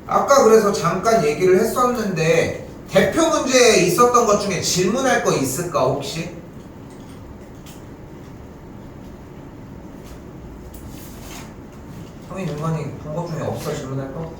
아까 그래서 잠깐 얘기를 했었는데 대표 문제에 있었던 것 중에 질문할 거 있을까 혹시? 성인 윤건이 본 것 중에 없어 질문할 거?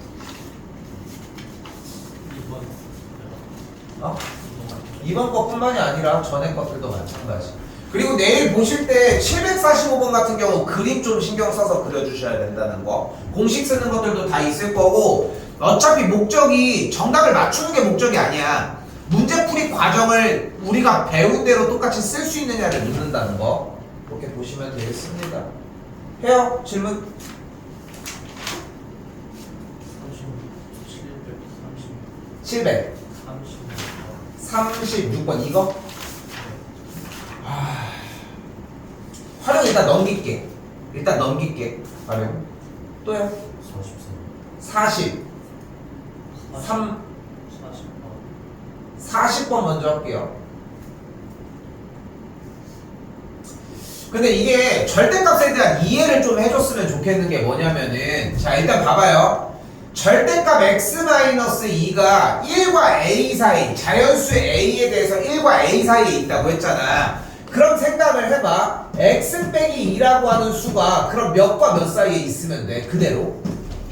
2번 거뿐만이 아니라 전에 것들도 마찬가지. 그리고 내일 보실 때 745번 같은 경우 그림 좀 신경 써서 그려주셔야 된다는 거. 공식 쓰는 것들도 다 있을 거고 어차피 목적이 정답을 맞추는 게 목적이 아니야. 문제풀이 과정을 우리가 배운 대로 똑같이 쓸 수 있느냐를 묻는다는 거. 그렇게 보시면 되겠습니다. 해요? 질문? 700 36번 이거? 활용 일단 넘길게 활용 또요? 40번 먼저 할게요. 근데 이게 절대값에 대한 이해를 좀 해줬으면 좋겠는 게 뭐냐면은 자 일단 봐봐요. 절대값 x-2가 1과 a 사이, 자연수 a에 대해서 1과 a 사이에 있다고 했잖아. 그럼 생각을 해봐. x 빼기 2라고 하는 수가 그럼 몇과 몇 사이에 있으면 돼? 그대로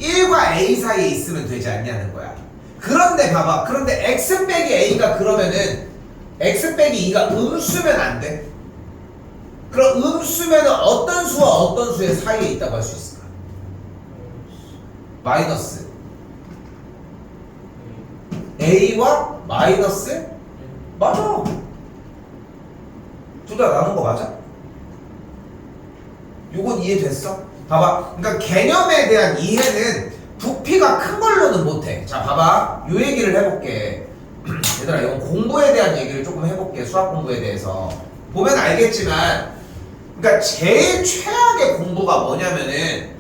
1과 a 사이에 있으면 되지 않냐는 거야. 그런데 봐봐. 그런데 x 빼기 a가 그러면은 x 빼기 2가 음수면 안 돼? 그럼 음수면은 어떤 수와 어떤 수의 사이에 있다고 할 수 있을까? 마이너스 A와 마이너스? 맞아. 둘 다 나눈 거 맞아? 요건 이해됐어? 봐봐. 그러니까 개념에 대한 이해는 부피가 큰 걸로는 못해. 자 봐봐. 요 얘기를 해볼게. 얘들아 이건 공부에 대한 얘기를 조금 해볼게. 수학 공부에 대해서. 보면 알겠지만 그러니까 제일 최악의 공부가 뭐냐면은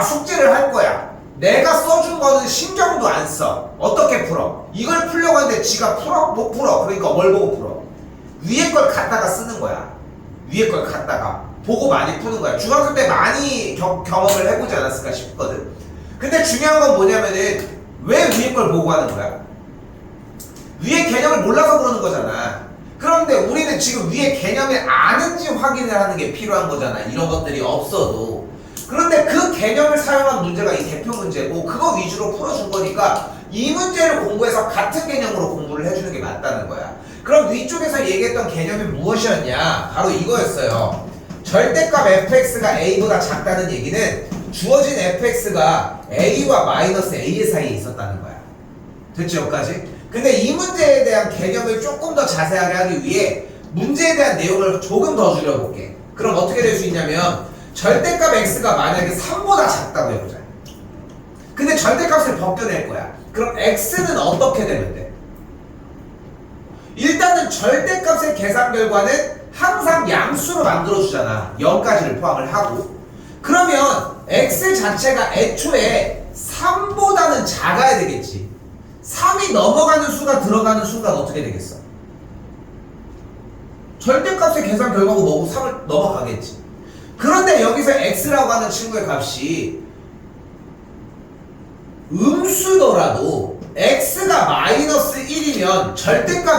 숙제를 할 거야. 내가 써준 거는 신경도 안 써. 어떻게 풀어? 이걸 풀려고 하는데 지가 풀어? 못 풀어. 그러니까 뭘 보고 풀어? 위에 걸 갖다가 쓰는 거야. 위에 걸 갖다가 보고 많이 푸는 거야. 중학교 때 많이 경험을 해보지 않았을까 싶거든. 근데 중요한 건 뭐냐면은 왜 위에 걸 보고 하는 거야? 위에 개념을 몰라서 그러는 거잖아. 그런데 우리는 지금 위에 개념을 아는지 확인을 하는 게 필요한 거잖아. 이런 것들이 없어도. 그런데 그 개념을 사용한 문제가 이 대표 문제고 그거 위주로 풀어준 거니까 이 문제를 공부해서 같은 개념으로 공부를 해주는 게 맞다는 거야. 그럼 위쪽에서 얘기했던 개념이 무엇이었냐? 바로 이거였어요. 절대값 fx가 a보다 작다는 얘기는 주어진 fx가 a와 마이너스 a의 사이에 있었다는 거야. 됐죠? 여기까지? 근데 이 문제에 대한 개념을 조금 더 자세하게 하기 위해 문제에 대한 내용을 조금 더 줄여볼게. 그럼 어떻게 될 수 있냐면 절대값 x가 만약에 3보다 작다고 해보자. 근데 절대값을 벗겨낼 거야. 그럼 x는 어떻게 되면 돼? 일단은 절대값의 계산 결과는 항상 양수로 만들어주잖아. 0까지를 포함을 하고. 그러면 x 자체가 애초에 3보다는 작아야 되겠지. 3이 넘어가는 수가 들어가는 순간 어떻게 되겠어? 절대값의 계산 결과고 뭐고 3을 넘어가겠지. 그런데 여기서 x라고 하는 친구의 값이 음수더라도 x가 마이너스 1이면 절대값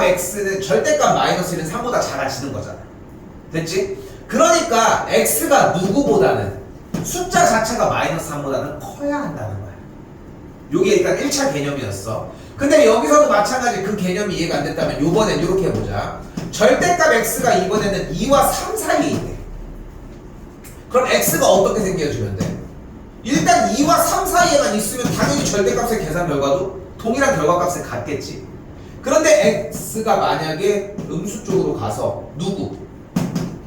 마이너스 1은 3보다 작아지는 거잖아. 됐지? 그러니까 x가 누구보다는 숫자 자체가 마이너스 3보다는 커야 한다는 거야. 요게 일단 1차 개념이었어. 근데 여기서도 마찬가지 그 개념이 이해가 안 됐다면 요번엔 이렇게 해보자. 절대값 x가 이번에는 2와 3 사이에 있대. 그럼 x가 어떻게 생겨지면 돼? 일단 2와 3 사이에만 있으면 당연히 절대값의 계산 결과도 동일한 결과값을 갖겠지. 그런데 x가 만약에 음수 쪽으로 가서 누구?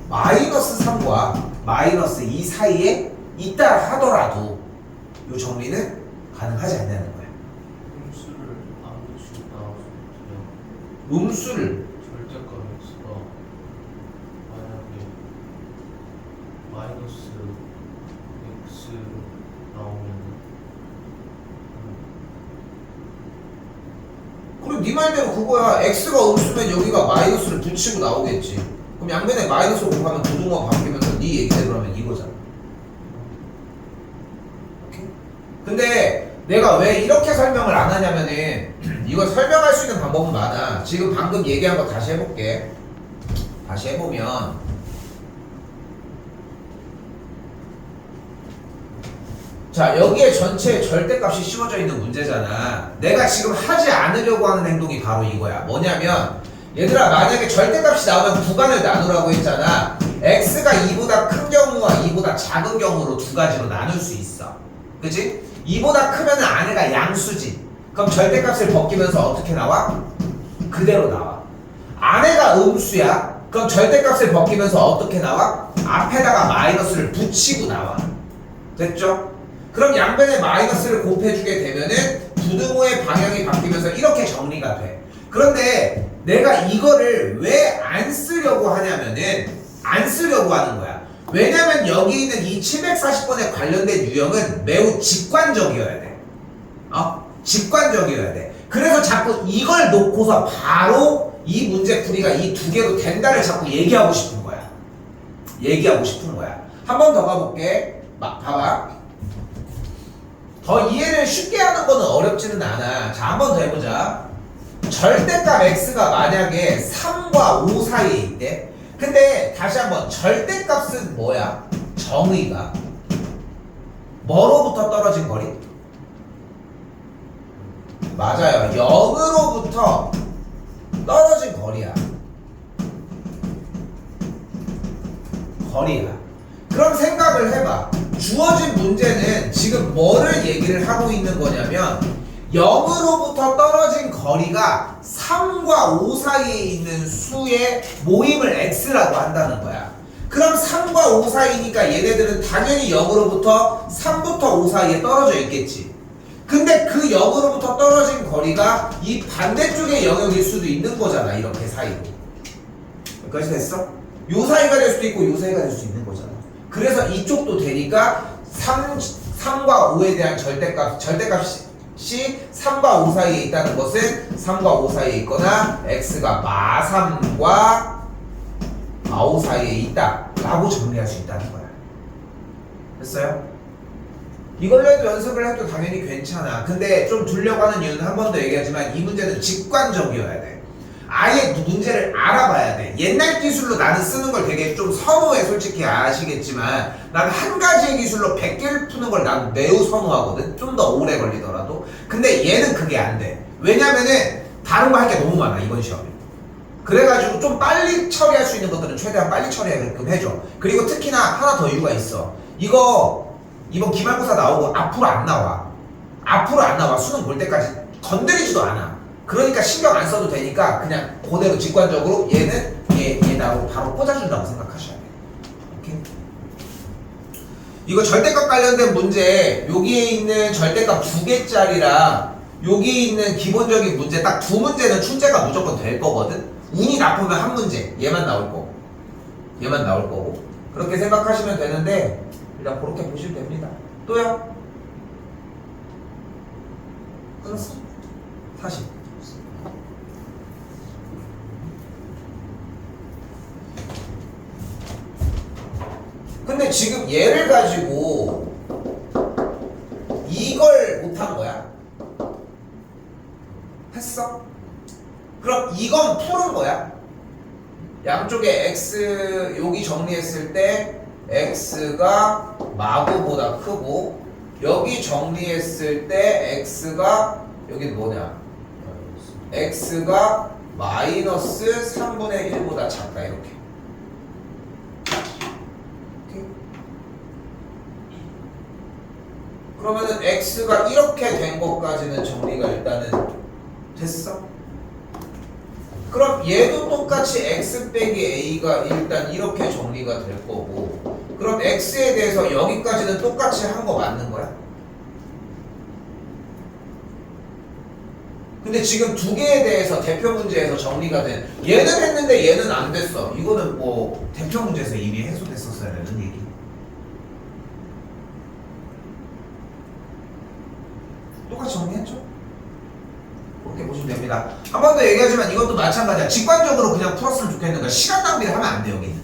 마이너스 3과 마이너스 2 사이에 있다 하더라도 이 정리는 가능하지 않냐는 거야. 음수를 아무것도 나와서 음수를 절대값 x가 만약에 마이너스 x 나오면 그리고 네 말대로 그거야. x가 음수면 여기가 마이너스를 붙이고 나오겠지. 그럼 양변에 마이너스 곱하면 부등호가 바뀌면서 네 얘기대로 하면 이거잖아. 오케이? 근데 내가 왜 이렇게 설명을 안 하냐면은 이걸 설명할 수 있는 방법은 많아. 지금 방금 얘기한 거 다시 해볼게. 다시 해보면 자, 여기에 전체 절대값이 씌워져 있는 문제잖아. 내가 지금 하지 않으려고 하는 행동이 바로 이거야. 뭐냐면 얘들아, 만약에 절대값이 나오면 구간을 나누라고 했잖아. x가 2보다 큰 경우와 2보다 작은 경우로 두 가지로 나눌 수 있어. 그치? 2보다 크면 안에가 양수지. 그럼 절대값을 벗기면서 어떻게 나와? 그대로 나와. 안에가 음수야. 그럼 절대값을 벗기면서 어떻게 나와? 앞에다가 마이너스를 붙이고 나와. 됐죠? 그럼 양변에 마이너스를 곱해주게 되면은 부등호의 방향이 바뀌면서 이렇게 정리가 돼. 그런데 내가 이거를 왜 안 쓰려고 하냐면은 안 쓰려고 하는 거야. 왜냐면 여기 있는 이 740번에 관련된 유형은 매우 직관적이어야 돼. 직관적이어야 돼. 그래서 자꾸 이걸 놓고서 바로 이 문제풀이가 이 두 개로 된다를 자꾸 얘기하고 싶은 거야. 얘기하고 싶은 거야. 한 번 더 가볼게. 봐봐. 더 이해를 쉽게 하는 거는 어렵지는 않아. 자, 한 번 더 해보자. 절대값 x가 만약에 3과 5 사이에 있대. 근데 다시 한번 절대값은 뭐야? 정의가 뭐로부터 떨어진 거리? 맞아요. 0으로부터 떨어진 거리야. 그럼 생각을 해봐. 주어진 문제는 지금 뭐를 얘기를 하고 있는 거냐면 0으로부터 떨어진 거리가 3과 5 사이에 있는 수의 모임을 x라고 한다는 거야. 그럼 3과 5 사이니까 얘네들은 당연히 0으로부터 3부터 5 사이에 떨어져 있겠지. 근데 그 0으로부터 떨어진 거리가 이 반대쪽의 영역일 수도 있는 거잖아. 이렇게 사이로. 여기까지 됐어? 요 사이가 될 수도 있고 요 사이가 될 수 있는 거잖아. 그래서 이쪽도 되니까 3과 5에 대한 절대값이 3과 5 사이에 있다는 것은 3과 5 사이에 있거나 x가 마3과 마5 사이에 있다 라고 정리할 수 있다는 거야. 됐어요? 이걸로 해도 연습을 해도 당연히 괜찮아. 근데 좀 두려고 하는 이유는 한 번 더 얘기하지만 이 문제는 직관적이어야 돼. 아예 문제를 알아봐야 돼. 옛날 기술로 나는 쓰는 걸 되게 좀 선호해. 솔직히 아시겠지만 나는 한 가지의 기술로 100개를 푸는 걸 난 매우 선호하거든. 좀 더 오래 걸리더라도. 근데 얘는 그게 안 돼. 왜냐면은 다른 거 할 게 너무 많아 이번 시험에. 그래가지고 좀 빨리 처리할 수 있는 것들은 최대한 빨리 처리하게끔 해줘. 그리고 특히나 하나 더 이유가 있어. 이거 이번 기말고사 나오고 앞으로 안 나와. 수능 볼 때까지 건드리지도 않아. 그러니까 신경 안 써도 되니까 그냥 그대로 직관적으로 얘는 얘다고 바로 꽂아준다고 생각하셔야 돼요. 오케이? 이거 절대값 관련된 문제, 여기에 있는 절대값 2개짜리랑 여기 있는 기본적인 문제 딱 2문제는 출제가 무조건 될 거거든. 운이 나쁘면 한 문제 얘만 나올 거고 그렇게 생각하시면 되는데 일단 그렇게 보시면 됩니다. 또요? 끊었어? 40. 근데 지금 얘를 가지고 이걸 못한 거야? 했어? 그럼 이건 푸는 거야? 양쪽에 x 여기 정리했을 때 x가 마구보다 크고 여기 정리했을 때 x가 여기 뭐냐? x가 마이너스 3분의 1보다 작다 이렇게. 그러면은 x가 이렇게 된 것까지는 정리가 일단은 됐어? 그럼 얘도 똑같이 x 빼기 a가 일단 이렇게 정리가 될 거고 그럼 x에 대해서 여기까지는 똑같이 한 거 맞는 거야? 근데 지금 두 개에 대해서 대표 문제에서 정리가 된 얘는 했는데 얘는 안 됐어. 이거는 뭐 대표 문제에서 이미 해소됐었어야 되는 얘기. 똑같이 정리했죠? 그렇게 보시면 됩니다. 한 번 더 얘기하지만 이것도 마찬가지야. 직관적으로 그냥 풀었으면 좋겠는 거야. 시간 낭비를 하면 안 돼 여기는.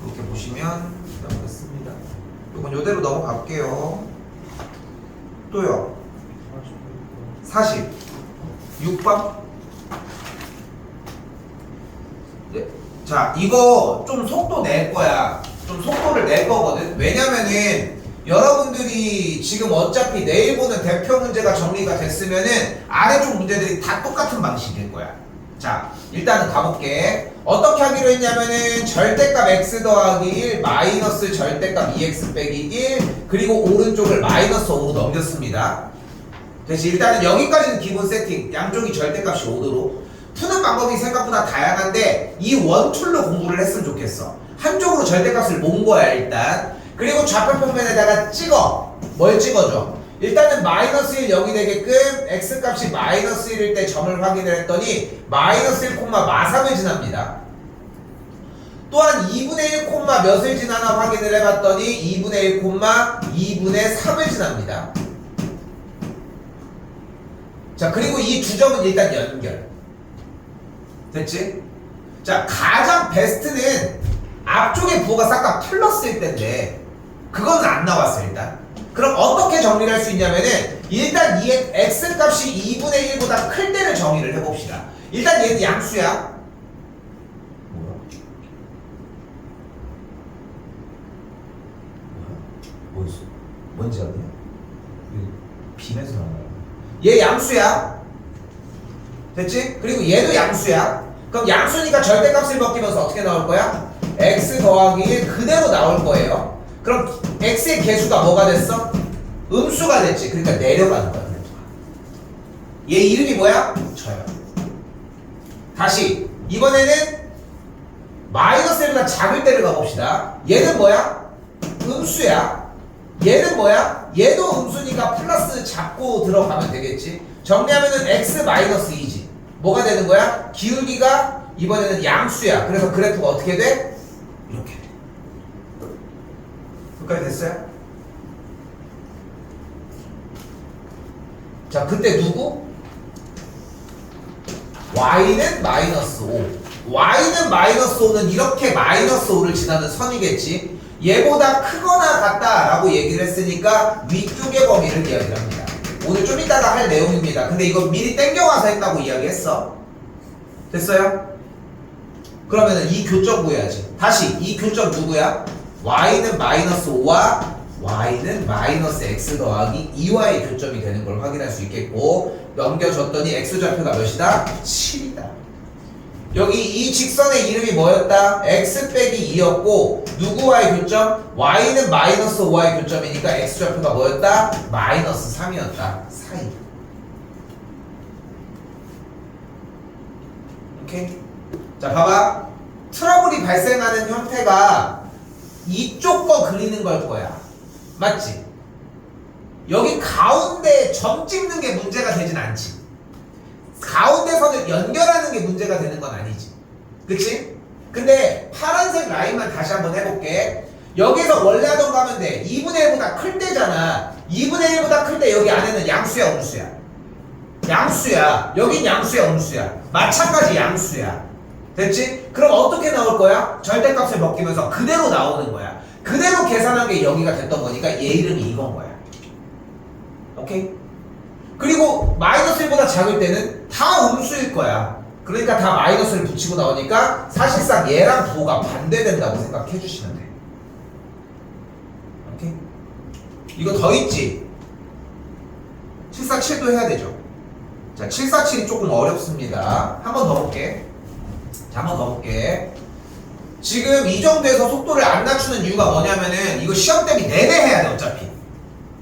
이렇게 보시면 되겠습니다. 이건 이대로 넘어갈게요. 또요. 6번. 네. 자, 이거 좀 속도 낼 거야. 좀 속도를 낼 거거든. 왜냐면은 여러분들이 지금 어차피 내일 보는 대표 문제가 정리가 됐으면은 아래쪽 문제들이 다 똑같은 방식일 거야. 자, 일단은 가볼게. 어떻게 하기로 했냐면은 절대값 x 더하기 1 마이너스 절대값 2x 빼기 1 그리고 오른쪽을 마이너스 5로 넘겼습니다. 그래서 일단은 여기까지는 기본 세팅. 양쪽이 절대값이 5도로. 푸는 방법이 생각보다 다양한데 이 원툴로 공부를 했으면 좋겠어. 한쪽으로 절대값을 모은 거야 일단. 그리고 좌표 평면에다가 찍어. 뭘 찍어줘? 일단은 마이너스 1 0이 되게끔 x값이 마이너스 1일 때 점을 확인을 했더니 마이너스 1, 마3을 지납니다. 또한 2분의 1, 몇을 지나나 확인을 해봤더니 2분의 1, 2분의 3을 지납니다. 자, 그리고 이 두 점은 일단 연결. 됐지? 자, 가장 베스트는 앞쪽에 부호가 싹 다 틀렸을 때인데 그건 안 나왔어 일단. 그럼 어떻게 정리를 할 수 있냐면은 일단 이 x값이 2분의 1보다 클 때를 정의를 해봅시다. 일단 얘는 양수야. 뭐야? 뭐였어? 뭔지 아냐? 빔에서 나와요. 얘 양수야. 됐지? 그리고 얘도 양수야. 그럼 양수니까 절대값을 벗기면서 어떻게 나올 거야? x 더하기 1 그대로 나올 거예요. 그럼 x의 개수가 뭐가 됐어? 음수가 됐지. 그러니까 내려가는 거야. 얘 이름이 뭐야? 저요. 다시 이번에는 마이너스 1보다 작을 때를 가봅시다. 얘는 뭐야? 음수야. 얘는 뭐야? 얘도 음수니까 플러스 잡고 들어가면 되겠지. 정리하면은 x 마이너스 2지. 뭐가 되는 거야? 기울기가 이번에는 양수야. 그래서 그래프가 어떻게 돼? 이렇게 돼. 여기까지 됐어요? 자, 그때 누구? y는 마이너스 5. y는 마이너스 5는 이렇게 마이너스 5를 지나는 선이겠지. 얘보다 크거나 같다라고 얘기를 했으니까 위쪽의 범위를 이야기를 합니다. 오늘 좀 이따가 할 내용입니다. 근데 이거 미리 땡겨와서 했다고 이야기했어. 됐어요? 그러면은 이 교점 구해야지. 다시 이 교점 누구야? y는 마이너스 5와 y는 마이너스 x 더하기 2와의 교점이 되는 걸 확인할 수 있겠고, 넘겨줬더니 x좌표가 몇이다? 7이다. 여기 이 직선의 이름이 뭐였다? x 빼기 2였고 누구와의 교점? y는 마이너스 5와의 교점이니까 x좌표가 뭐였다? 마이너스 3이었다. 사이. 오케이? 자, 봐봐. 트러블이 발생하는 형태가 이쪽 거 그리는 걸 거야. 맞지? 여기 가운데 점 찍는 게 문제가 되진 않지. 가운데 선을 연결하는 게 문제가 되는 건 아니지. 그치? 근데 파란색 라인만 다시 한번 해볼게. 여기서 원래 하던 거 하면 돼. 2분의 1보다 클 때잖아. 2분의 1보다 클 때 여기 안에는 양수야, 음수야? 양수야. 여긴 양수야, 음수야? 마찬가지 양수야. 됐지? 그럼 어떻게 나올 거야? 절대값을 벗기면서 그대로 나오는 거야. 그대로 계산한 게 여기가 됐던 거니까 얘 이름이 이건 거야. 오케이? 그리고 마이너스 1보다 작을 때는 다 음수일 거야. 그러니까 다 마이너스를 붙이고 나오니까 사실상 얘랑 부호가 반대된다고 생각해 주시면 돼. 오케이? 이거 더 있지? 747도 해야 되죠. 자, 747이 조금 어렵습니다. 한 번 더 볼게. 자, 한 번 더 볼게. 지금 이 정도에서 속도를 안 낮추는 이유가 뭐냐면은 이거 시험 대비 내내 해야 돼 어차피.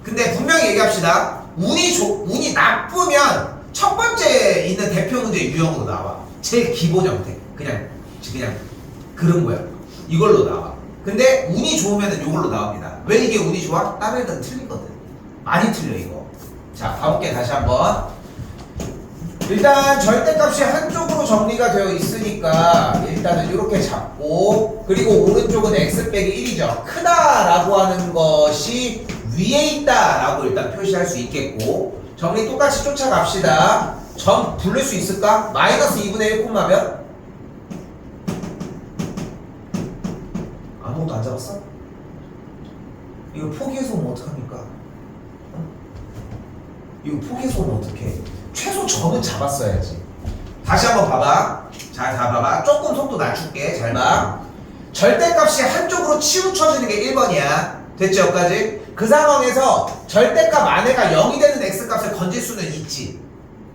근데 분명히 얘기합시다. 운이 나쁘면 첫 번째 있는 대표 문제 유형으로 나와. 제일 기본 형태. 그냥 그런 거야. 이걸로 나와. 근데 운이 좋으면 이걸로 나옵니다. 왜 이게 운이 좋아? 다른 애들은 틀리거든. 많이 틀려 이거. 자, 가볼게 다시 한번. 일단 절대값이 한쪽으로 정리가 되어 있으니까 일단은 이렇게 잡고, 그리고 오른쪽은 x 빼기 1이죠. 크다라고 하는 것이 위에 있다라고 일단 표시할 수 있겠고, 정리 똑같이 쫓아갑시다. 점 부를 수 있을까? 마이너스 2분의 1 콤마 몇? 아무것도 안 잡았어? 이거 포기해서 오면 어떡합니까? 이거 포기해서 오면 어떡해? 최소 점은 잡았어야지. 다시 한번 봐봐. 자, 봐봐. 조금 속도 낮출게. 잘 봐. 절대값이 한쪽으로 치우쳐지는 게 1번이야. 됐지, 여기까지? 그 상황에서 절대값 안에가 0이 되는 x값을 건질 수는 있지.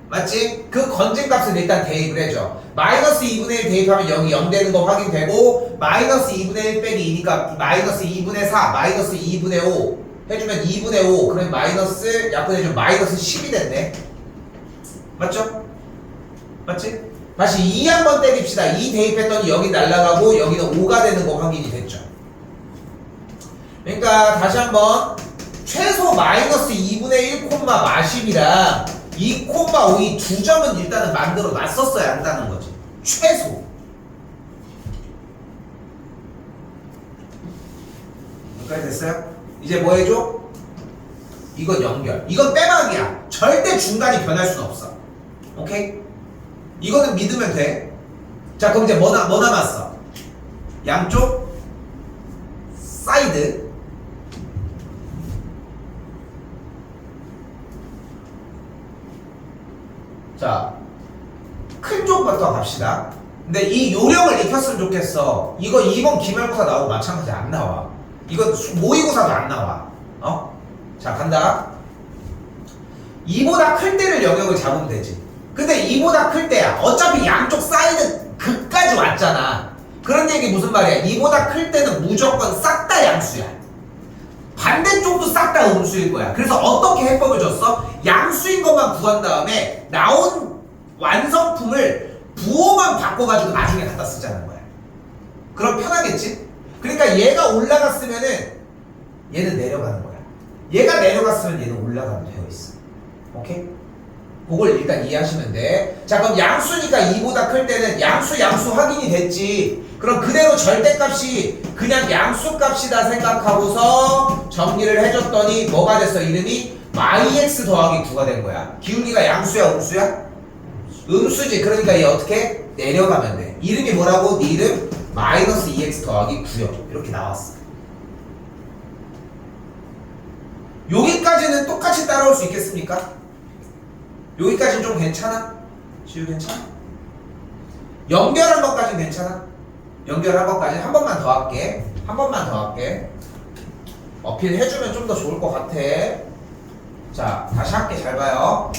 맞지? 그 건진 값을 일단 대입을 해줘. 마이너스 2분의 1 대입하면 0이 0 되는 거 확인되고, 마이너스 2분의 1 빼기 2니까 마이너스 2분의 4, 마이너스 2분의 5 해주면 2분의 5, 그러면 마이너스, 약분해주면 마이너스 10이 됐네. 맞죠? 맞지? 다시 2 한번 때립시다. 2 대입했더니 여기 날아가고 여기는 5가 되는 거 확인이 됐죠. 그러니까 다시 한번 최소 마이너스 2분의 1 콤마 마십이랑 2 콤마 5 이 두 점은 일단은 만들어 놨었어야 한다는 거지. 최소. 여기까지 됐어요? 이제 뭐 해줘? 이건 연결. 이건 빼박이야. 절대 중간이 변할 수는 없어. 오케이? 이거는 믿으면 돼. 자, 그럼 이제 뭐 남았어? 양쪽 사이드. 자, 큰 쪽부터 갑시다. 근데 이 요령을 익혔으면 좋겠어. 이거 2번 기말고사 나오고 마찬가지 안 나와. 이거 모의고사도 안 나와. 자, 간다. 2보다 클 때를 영역을 잡으면 되지. 근데 2보다 클 때야. 어차피 양쪽 사이드 극까지 왔잖아. 그런 얘기 무슨 말이야? 2보다 클 때는 무조건 싹 다 양수야. 반대쪽도 싹 다 음수일 거야. 그래서 어떻게 해법을 줬어? 양수인 것만 구한 다음에 나온 완성품을 부호만 바꿔가지고 나중에 갖다 쓰자는 거야. 그럼 편하겠지? 그러니까 얘가 올라갔으면은 얘는 내려가는 거야. 얘가 내려갔으면 얘는 올라가면 되어 있어. 오케이? 그걸 일단 이해하시면 돼. 자, 그럼 양수니까 2보다 클 때는 양수 확인이 됐지. 그럼 그대로 절대값이 그냥 양수값이다 생각하고서 정리를 해줬더니 뭐가 됐어? 이름이 마이x 더하기 9가 된 거야. 기울기가 양수야 음수야? 음수지. 그러니까 얘 어떻게? 내려가면 돼. 이름이 뭐라고? 네 이름 마이너스 2x 더하기 9요. 이렇게 나왔어. 여기까지는 똑같이 따라올 수 있겠습니까? 여기까지는 좀 괜찮아? 지우 괜찮아? 연결한 것까지는 괜찮아? 연결한 것까지는 한 번만 더 할게. 한 번만 더 할게. 어필 해주면 좀 더 좋을 것 같아. 자, 다시 할게. 잘 봐요.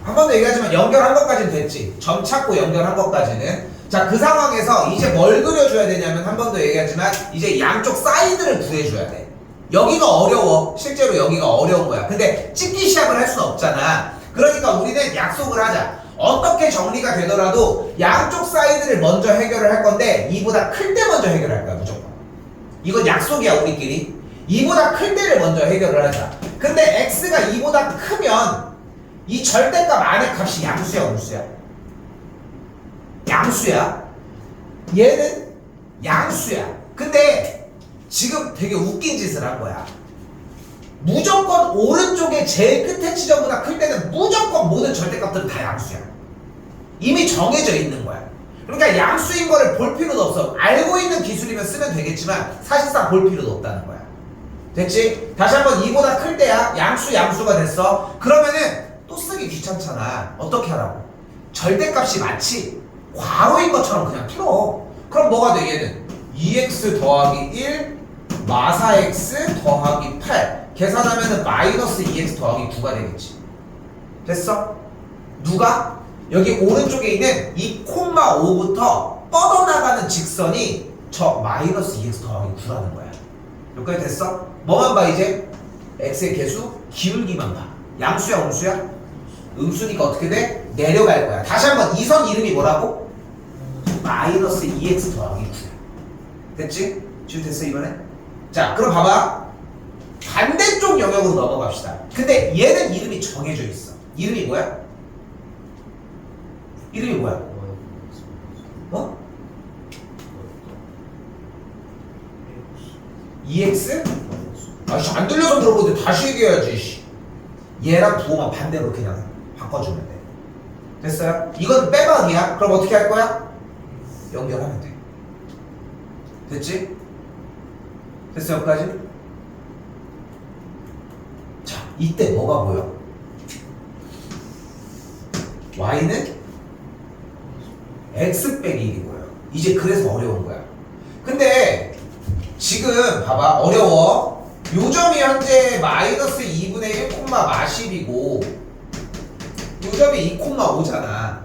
한 번 더 얘기하지만 연결한 것까지는 됐지. 점 찾고 연결한 것까지는. 자, 그 상황에서 이제 뭘 그려줘야 되냐면 한 번 더 얘기하지만 이제 양쪽 사이드를 구해줘야 돼. 여기가 어려워. 실제로 여기가 어려운 거야. 근데 찍기 시작을 할 수는 없잖아. 그러니까 우리는 약속을 하자. 어떻게 정리가 되더라도 양쪽 사이드를 먼저 해결을 할 건데 2보다 클 때 먼저 해결할 거야 무조건. 이건 약속이야 우리끼리. 2보다 클 때를 먼저 해결을 하자. 근데 x가 2보다 크면 이 절대값 안의 값이 양수야 음수야? 양수야. 얘는 양수야. 근데 지금 되게 웃긴 짓을 한 거야. 무조건 오른쪽에 제일 끝에 지점보다 클 때는 무조건 모든 절대값들은 다 양수야. 이미 정해져 있는 거야. 그러니까 양수인 거를 볼 필요도 없어. 알고 있는 기술이면 쓰면 되겠지만 사실상 볼 필요도 없다는 거야. 됐지? 다시 한번 2보다 클 때야. 양수가 됐어. 그러면은 또 쓰기 귀찮잖아. 어떻게 하라고? 절대값이 마치 괄호인 것처럼 그냥 풀어. 그럼 뭐가 돼 얘는? 2x 더하기 1 마사x 더하기 8 계산하면은 마이너스 2x 더하기 9가 되겠지. 됐어? 누가? 여기 오른쪽에 있는 이 콤마 5부터 뻗어나가는 직선이 저 마이너스 2x 더하기 9라는 거야. 여기까지 됐어? 뭐만 봐 이제? x의 개수 기울기만 봐. 양수야 음수야? 음수니까 어떻게 돼? 내려갈 거야. 다시 한번 이 선 이름이 뭐라고? 마이너스 2x 더하기 9야. 됐지? 지금 됐어 이번에? 자, 그럼 봐봐. 반대쪽 영역으로 넘어갑시다. 근데 얘는 이름이 정해져 있어. 이름이 뭐야? 이름이 뭐야? 어? 2x? 아씨 안 들려서 물어보는데 다시 얘기해야지. 얘랑 부호만 반대로 그냥 바꿔주면 돼. 됐어요? 이건 빼박이야. 그럼 어떻게 할 거야? 연결하면 돼. 됐지? 됐어 여기까지? 자, 이때 뭐가 보여? y는 x 빼기 1이고요. 이제 그래서 어려운 거야. 근데 지금 봐봐, 어려워. 요 점이 현재 마이너스 2분의 1, 마십이고 요 점이 2,5잖아.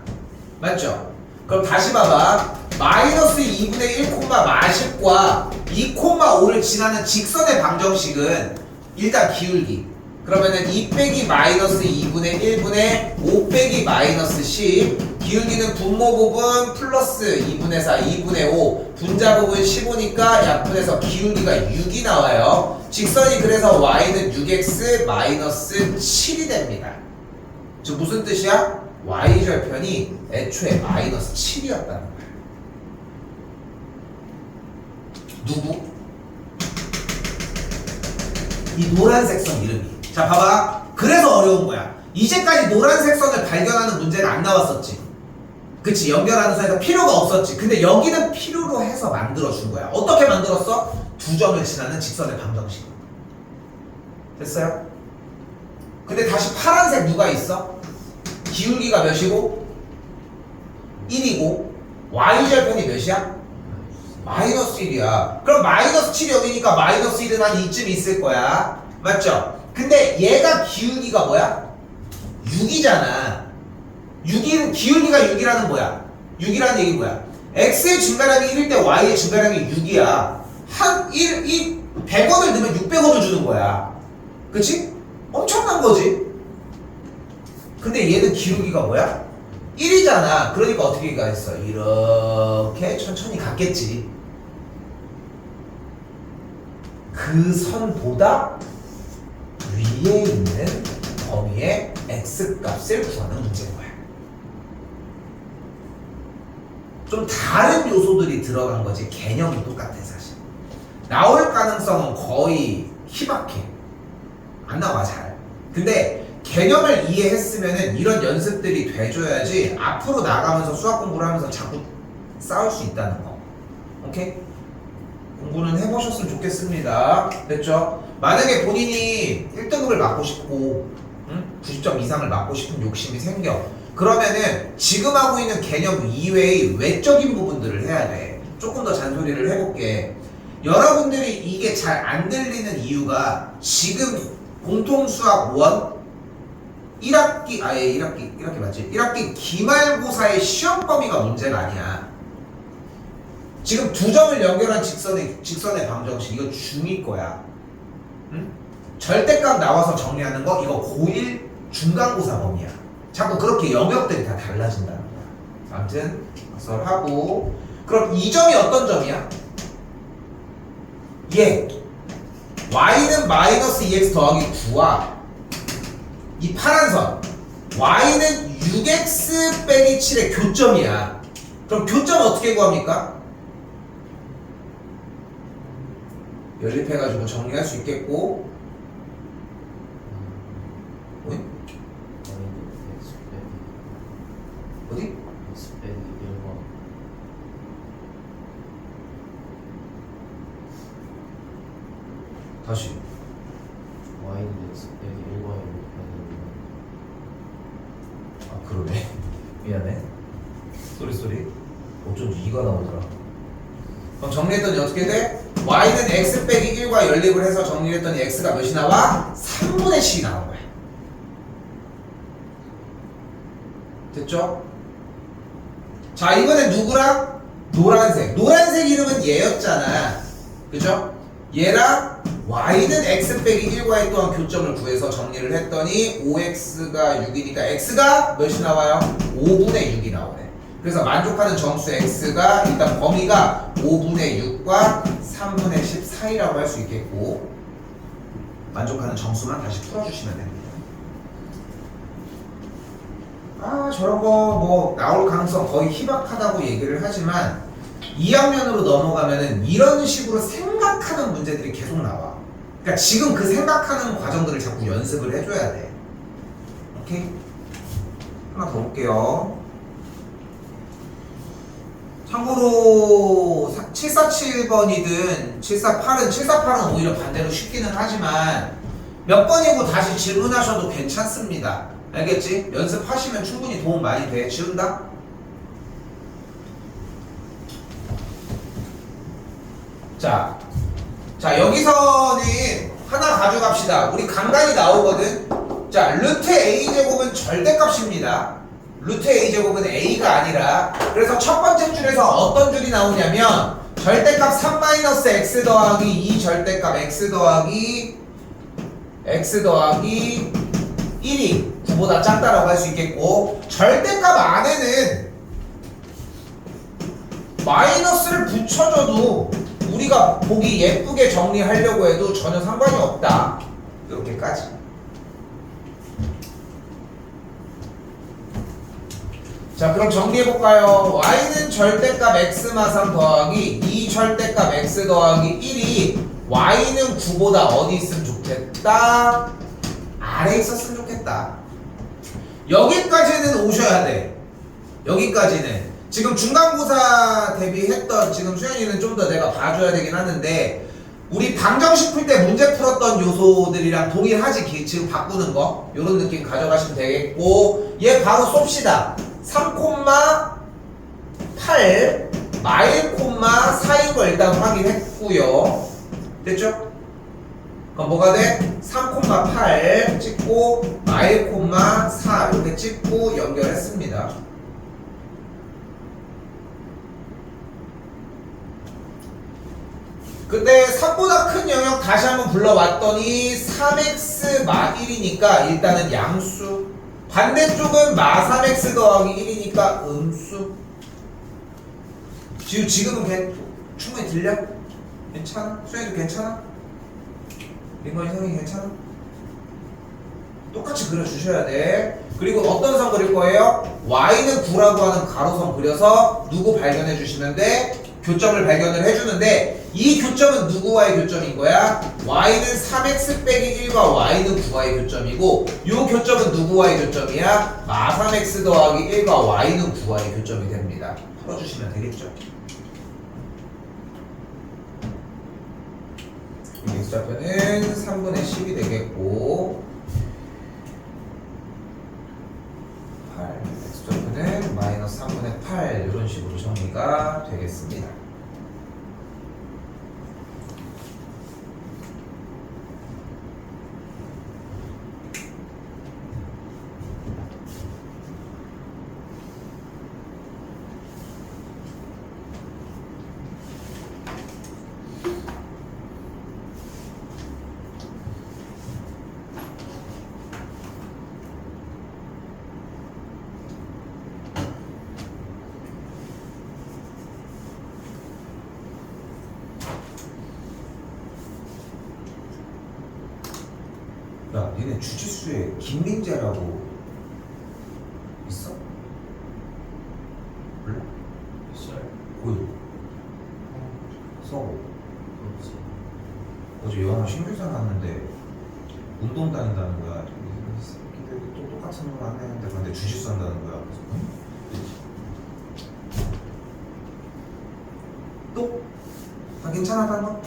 맞죠? 그럼 다시 봐봐. 마이너스 2분의 1, 마십과 2,5를 지나는 직선의 방정식은 일단 기울기. 그러면은 2 빼기 마이너스 2분의 1분의 5 빼기 마이너스 10. 기울기는 분모 부분 플러스 2분의 4, 2분의 5. 분자 부분 15니까 약분해서 기울기가 6이 나와요. 직선이 그래서 y는 6x 마이너스 7이 됩니다. 즉 무슨 뜻이야? y절편이 애초에 마이너스 7이었다는 거야. 누구? 이 노란색 선 이름이. 자 봐봐. 그래서 어려운 거야. 이제까지 노란색 선을 발견하는 문제는 안 나왔었지. 그치? 연결하는 선에서 필요가 없었지. 근데 여기는 필요로 해서 만들어준 거야. 어떻게 만들었어? 두 점을 지나는 직선의 방정식. 됐어요? 근데 다시 파란색 누가 있어? 기울기가 몇이고? 1이고 y절편이 몇이야? 마이너스 1이야. 그럼 마이너스 7이 여기니까 마이너스 1은 한 이쯤 있을 거야. 맞죠? 근데 얘가 기울기가 뭐야? 6이잖아. 6이, 기울기가 6이라는 뭐야? 6이라는 얘기 뭐야? x의 증가량이 1일 때 y의 증가량이 6이야. 한 100원을 넣으면 600원을 주는 거야. 그치? 엄청난 거지. 근데 얘는 기울기가 뭐야? 1이잖아. 그러니까 어떻게 가겠어? 이렇게 천천히 갔겠지. 그 선보다 위에 있는 범위의 x값을 구하는 문제인 거야. 좀 다른 요소들이 들어간 거지 개념은 똑같아 사실. 나올 가능성은 거의 희박해. 안 나와 잘. 근데 개념을 이해했으면은 이런 연습들이 돼줘야지 앞으로 나가면서 수학 공부를 하면서 자꾸 싸울 수 있다는 거. 오케이? 공부는 해보셨으면 좋겠습니다. 됐죠? 만약에 본인이 1등급을 맞고 싶고 90점 이상을 맞고 싶은 욕심이 생겨. 그러면은 지금 하고 있는 개념 이외의 외적인 부분들을 해야 돼. 조금 더 잔소리를 해볼게. 여러분들이 이게 잘 안 들리는 이유가 지금 공통수학 1 1학기, 1학기 맞지? 1학기 기말고사의 시험 범위가 문제가 아니야. 지금 두 점을 연결한 직선의 방정식, 이거 중2 거야. 응? 절대값 나와서 정리하는 거, 이거 고1 중간고사 범위야. 자꾸 그렇게 영역들이 다 달라진다는 거야. 아무튼 학설하고. 그럼 이 점이 어떤 점이야? 얘 y는 마이너스 2x 더하기 9와 이 파란 선 y는 6x 빼기 7의 교점이야. 그럼 교점 어떻게 구합니까? 연립해가지고 정리할 수 있겠고. 어디? 어디? 다시. y는 x 빼기 1과 아 그러네. 미안해. 쏘리. 어쩐지 2가 나오더라. 그럼 정리했더니 어떻게 돼? y는 x 빼기 1과 연립을 해서 정리를 했더니 x가 몇이 나와? 3분의 10이 나온 거야. 됐죠? 자 이번엔 누구랑? 노란색. 노란색 이름은 얘였잖아. 그죠? 얘랑 y는 x 빼기 1과의 또한 교점을 구해서 정리를 했더니 5x가 6이니까 x가 몇이 나와요? 5분의 6이 나오네. 그래서 만족하는 정수 x가 일단 범위가 5분의 6과 3분의 10 사이라고 할 수 있겠고, 만족하는 정수만 다시 풀어주시면 됩니다. 아 저런 거 뭐 나올 가능성 거의 희박하다고 얘기를 하지만 2학년으로 넘어가면은 이런 식으로 생각하는 문제들이 계속 나와. 그러니까 지금 그 생각하는 과정들을 자꾸 연습을 해줘야 돼. 오케이? 하나 더 볼게요. 참고로 747번이든 748은 오히려 반대로 쉽기는 하지만 몇 번이고 다시 질문하셔도 괜찮습니다. 알겠지? 연습하시면 충분히 도움 많이 돼. 지운다? 자, 여기서는 하나 가져갑시다. 우리 간간히 나오거든. 자, 루트 a제곱은 절대값입니다. 루트 a제곱은 a가 아니라, 그래서 첫 번째 줄에서 어떤 줄이 나오냐면 절대값 3-x 더하기 2 절대값 x 더하기 1이 9보다 작다라고 할 수 있겠고, 절대값 안에는 마이너스를 붙여줘도 우리가 보기 예쁘게 정리하려고 해도 전혀 상관이 없다. 이렇게까지. 자, 그럼 정리해볼까요? y는 절대값 x 마삼 더하기 2 절대값 x 더하기 1이 y는 9보다 어디 있으면 좋겠다? 아래 있었으면 좋겠다. 여기까지는 오셔야 돼. 여기까지는. 지금 중간고사 대비했던, 지금 수현이는 좀 더 내가 봐줘야 되긴 하는데, 우리 방정식 풀 때 문제 풀었던 요소들이랑 동일하지. 지금 바꾸는 거 요런 느낌 가져가시면 되겠고, 얘 바로 쏩시다. 3,8 마일 콤마 4인 거 일단 확인했고요. 됐죠? 그럼 뭐가 돼? 3,8 찍고 마일 콤마 4 이렇게 찍고 연결했습니다. 근데 3보다 큰 영역 다시 한번 불러왔더니 3x 마 1이니까 일단은 양수, 반대쪽은 마 3x 더하기 1이니까 음수. 지금은 충분히 들려? 괜찮아? 수현이도 괜찮아? 민건이 선생님 괜찮아? 똑같이 그려주셔야 돼. 그리고 어떤 선 그릴 거예요? y는 9라고 하는 가로선 그려서 누구 발견해 주시면 돼? 교점을 발견을 해주는데, 이 교점은 누구와의 교점인 거야? y는 3x 빼기 1과 y는 9와의 교점이고, 이 교점은 누구와의 교점이야? 마 3x 더하기 1과 y는 9와의 교점이 됩니다. 풀어주시면 되겠죠? x좌표는 3분의 10이 되겠고, 8, x좌표는 마이너스 3분의 8 이런 식으로 정리가 되겠습니다. 야, 니네 주짓수에 김민재라고 있어? 몰라? 있어요. 어디? 서울. 없어. 어제 영어 신규사 갔는데 운동 다닌다는 거야. 이 새끼들 또 똑같은 거 안 했는데 근데 주짓수 한다는 거야. 그래서 응? 또? 아, 괜찮아, 방금?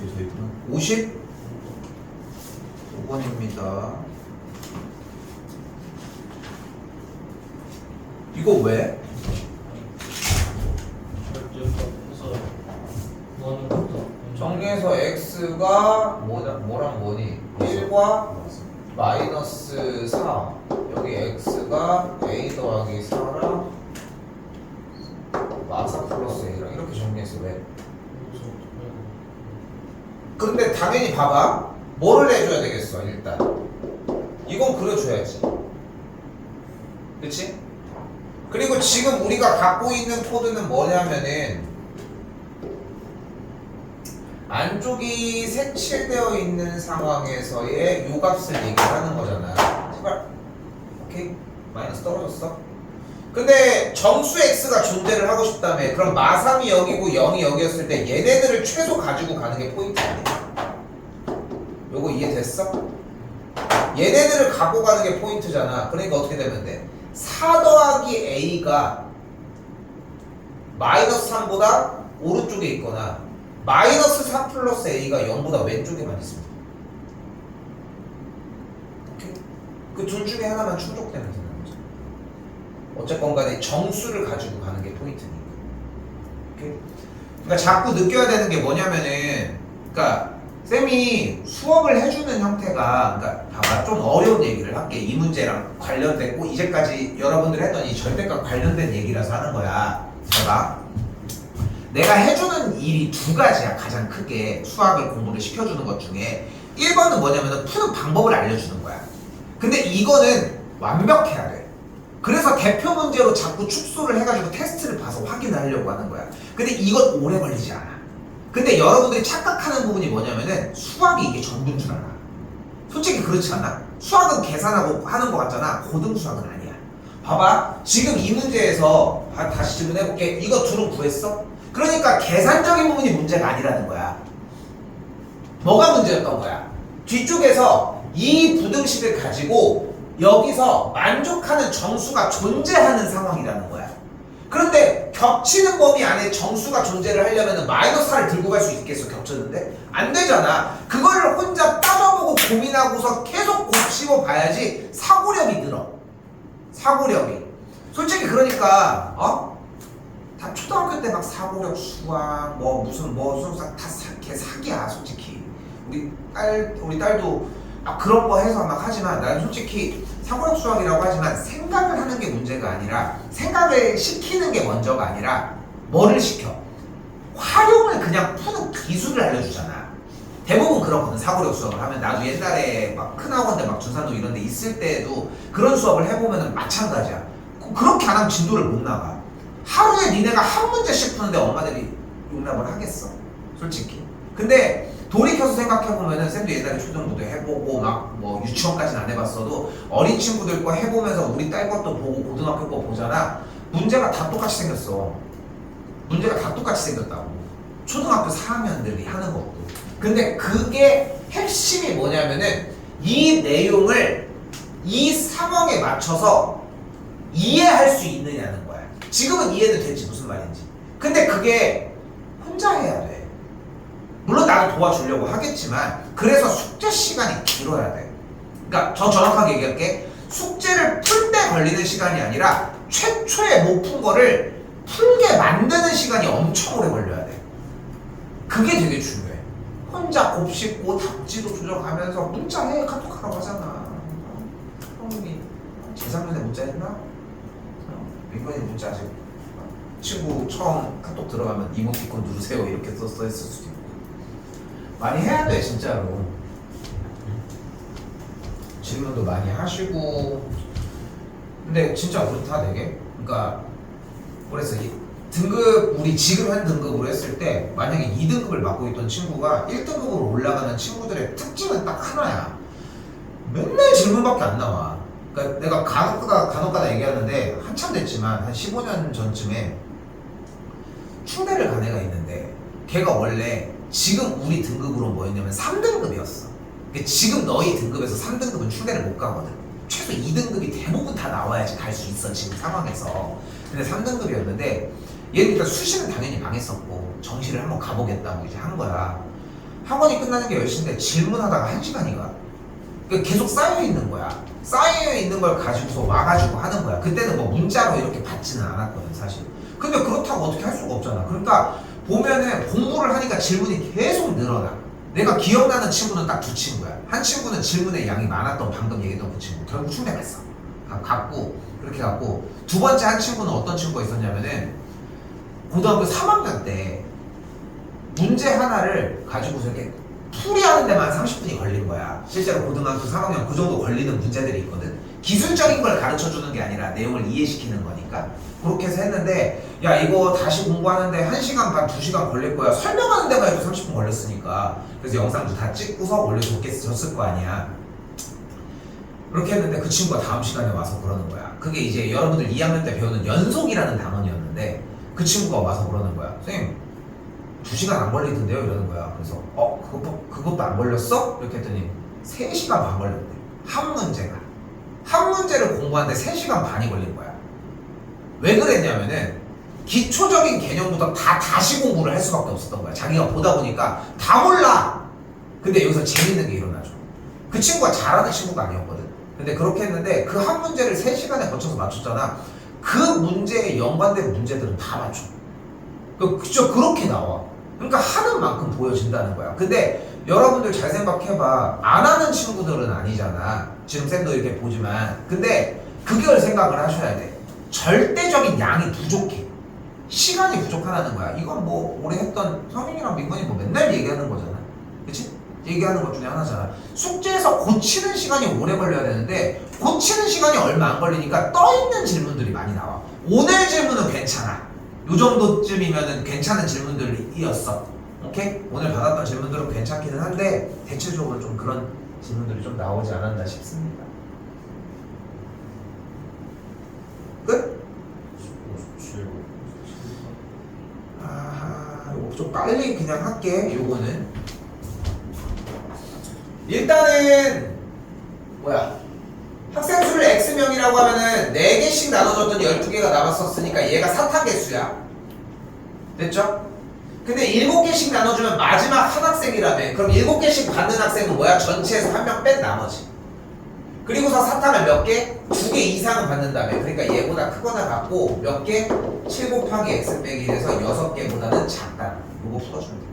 뒤에 서 있구나. 55번입니다. 이거 왜? 정리해서 x가 뭐랑 뭐니? 1과 마이너스 4. 여기 x가 a 더하기 4랑 마사 플러스 a랑 이렇게 정리해서 왜? 근데 당연히 봐봐. 뭐를 해줘야 되겠어, 일단. 이건 그려줘야지. 그치? 그리고 지금 우리가 갖고 있는 코드는 뭐냐면은 안쪽이 색칠되어 있는 상황에서의 요 값을 얘기하는 거잖아. 제발. 오케이? 마이너스 떨어졌어? 근데 정수 x가 존재를 하고 싶다며. 그럼 마3이 여기고 0이 여기였을 때 얘네들을 최소 가지고 가는 게 포인트 아니야? 요거 이해됐어? 얘네들을 갖고 가는 게 포인트잖아. 그러니까 어떻게 되면 돼? 4 더하기 a가 마이너스 3보다 오른쪽에 있거나 마이너스 4 플러스 a가 0보다 왼쪽에만 있습니다. 오케이? 그 둘 중에 하나만 충족되면 되는 거죠. 어쨌건 간에 정수를 가지고 가는 게 포인트니까. 오케이? 그러니까 자꾸 느껴야 되는 게 뭐냐면은, 그러니까 쌤이 수업을 해주는 형태가, 그러니까 봐봐, 좀 어려운 얘기를 할게. 이 문제랑 관련됐고 이제까지 여러분들 했던 이 절대값 관련된 얘기라서 하는 거야. 봐봐, 내가 해주는 일이 두 가지야. 가장 크게 수학을 공부를 시켜주는 것 중에 1번은 뭐냐면 푸는 방법을 알려주는 거야. 근데 이거는 완벽해야 돼. 그래서 대표 문제로 자꾸 축소를 해가지고 테스트를 봐서 확인을 하려고 하는 거야. 근데 이건 오래 걸리지 않아. 근데 여러분들이 착각하는 부분이 뭐냐면은 수학이 이게 전부인 줄 알아. 솔직히 그렇지 않아? 수학은 계산하고 하는 거 같잖아. 고등 수학은 아니야. 봐봐, 지금 이 문제에서 다시 질문해볼게. 이거 둘은 구했어? 그러니까 계산적인 부분이 문제가 아니라는 거야. 뭐가 문제였던 거야? 뒤쪽에서 이 부등식을 가지고 여기서 만족하는 정수가 존재하는 상황이라는 거야. 그런데 겹치는 범위 안에 정수가 존재를 하려면 마이너스 4를 들고 갈 수 있겠어? 겹쳤는데? 안 되잖아. 그거를 혼자 따져보고 고민하고서 계속 곱씹어 봐야지 사고력이 늘어. 사고력이. 솔직히 그러니까 다 초등학교 때 막 사고력 수학 무슨 수학 다 사기야 솔직히. 우리 딸도 그런 거 해서 막 하지만 난 솔직히 사고력 수학이라고 하지만 생각을 하는 게 문제가 아니라 생각을 시키는 게 먼저가 아니라 뭐를 시켜? 활용을 그냥 푸는 기술을 알려주잖아. 대부분 그렇거든. 사고력 수업을 하면 나도 옛날에 막 큰학원대 막 준산동 이런 데 있을 때에도 그런 수업을 해보면 마찬가지야. 그렇게 안 하면 진도를 못 나가. 하루에 니네가 한 문제씩 푸는데 엄마들이 용납을 하겠어? 솔직히. 근데 돌이켜서 생각해보면은 쌤도 옛날에 초등부도 해보고 막 유치원까지는 안 해봤어도 어린 친구들 거 해보면서 우리 딸 것도 보고 고등학교 거 보잖아. 문제가 다 똑같이 생겼어. 문제가 다 똑같이 생겼다고. 초등학교 4학년들이 하는 것도. 근데 그게 핵심이 뭐냐면은 이 내용을 이 상황에 맞춰서 이해할 수 있느냐는 거야. 지금은 이해도 되지 무슨 말인지. 근데 그게 혼자 해야 돼. 물론 나도 도와주려고 하겠지만 그래서 숙제 시간이 길어야 돼. 그러니까 저 정확하게 얘기할게. 숙제를 풀 때 걸리는 시간이 아니라 최초에 못 푼 거를 풀게 만드는 시간이 엄청 오래 걸려야 돼. 그게 되게 중요해. 혼자 곱씹고 답지도 조정하면서 문자해. 카톡하라고 하잖아. 형님이 재작년에 문자 했나? 민건이 문자 아직 친구 처음 카톡 들어가면 이모티콘 누르세요 이렇게 써 있을 수도 있고. 많이 해야 돼 진짜로. 질문도 많이 하시고. 근데 진짜 그렇다 되게. 그러니까 그래서 이 등급 우리 지금 한 등급으로 했을 때 만약에 2등급을 맡고 있던 친구가 1등급으로 올라가는 친구들의 특징은 딱 하나야. 맨날 질문밖에 안 나와. 그러니까 내가 간혹가다 얘기하는데 한참 됐지만 한 15년 전쯤에 충대를 간 애가 있는데 걔가 원래 지금 우리 등급으로 뭐였냐면 3등급이었어. 지금 너희 등급에서 3등급은 충대를 못 가거든. 최소 2등급이 대부분 다 나와야지 갈 수 있어 지금 상황에서. 근데 3등급이었는데 얘는 일단 수시는 당연히 망했었고 정시를 한번 가보겠다고 이제 한 거야. 학원이 끝나는 게 10시인데 질문하다가 1시간이 가. 그러니까 계속 쌓여있는 거야. 쌓여있는 걸 가지고서 와가지고 하는 거야. 그때는 뭐 문자로 이렇게 받지는 않았거든 사실. 근데 그렇다고 어떻게 할 수가 없잖아. 그러니까 보면은 공부를 하니까 질문이 계속 늘어나. 내가 기억나는 친구는 딱 두 친구야. 한 친구는 질문의 양이 많았던 방금 얘기했던 그 친구. 결국 충대 갔어. 갔고 그렇게 갔고. 두 번째 한 친구는 어떤 친구가 있었냐면은 고등학교 3학년 때 문제 하나를 가지고서 이렇게 풀이하는 데만 30분이 걸린 거야. 실제로 고등학교 3학년 그 정도 걸리는 문제들이 있거든. 기술적인 걸 가르쳐주는 게 아니라 내용을 이해시키는 거니까. 그렇게 해서 했는데 야 이거 다시 공부하는데 1시간 반 2시간 걸릴 거야. 설명하는 데만 해도 30분 걸렸으니까. 그래서 영상도 다 찍고서 올려줬을 거 아니야. 그렇게 했는데 그 친구가 다음 시간에 와서 그러는 거야. 그게 이제 여러분들 2학년 때 배우는 연속이라는 단원이었는데 그 친구가 와서 그러는 거야. 선생님 2시간 안 걸리던데요? 이러는 거야. 그래서 그것도 안 걸렸어? 이렇게 했더니 3시간 반 걸렸대. 한 문제가. 한 문제를 공부하는데 3시간 반이 걸린 거야. 왜 그랬냐면은 기초적인 개념부터 다시 공부를 할 수밖에 없었던 거야. 자기가 보다 보니까 다 몰라. 근데 여기서 재밌는 게 일어나죠. 그 친구가 잘하는 친구가 아니었거든. 근데 그렇게 했는데 그 한 문제를 3시간에 거쳐서 맞췄잖아. 그 문제에 연관된 문제들은 다 맞춰. 그쵸, 그렇게 나와. 그러니까 하는 만큼 보여진다는 거야. 근데 여러분들 잘 생각해봐. 안 하는 친구들은 아니잖아. 지금 쌤도 이렇게 보지만. 근데 그걸 생각을 하셔야 돼. 절대적인 양이 부족해. 시간이 부족하다는 거야. 이건 뭐 올해 했던 성인이랑 민건이 뭐 맨날 얘기하는 거잖아. 그치? 얘기하는 것 중에 하나잖아. 숙제에서 고치는 시간이 오래 걸려야 되는데 고치는 시간이 얼마 안 걸리니까 떠있는 질문들이 많이 나와. 오늘 질문은 괜찮아. 요 정도쯤이면은 괜찮은 질문들이었어. 오케이? 오늘 받았던 질문들은 괜찮기는 한데 대체적으로 좀 그런 질문들이 좀 나오지 않았나 싶습니다. 끝? 요거 좀 빨리 그냥 할게. 요거는 일단은 뭐야, 학생 수를 X명이라고 하면은 4개씩 나눠줬더니 12개가 남았었으니까 얘가 사타계수야. 됐죠? 근데 7개씩 나눠주면 마지막 한 학생이라며. 그럼 7개씩 받는 학생은 뭐야? 전체에서 한 명 뺀 나머지. 그리고서 사탕을 몇 개? 2개 이상은 받는다며. 그러니까 얘보다 크거나 같고 몇 개? 7 곱하기 X 빼기 1에서 6개보다는 작다. 요거 풀어주면 돼.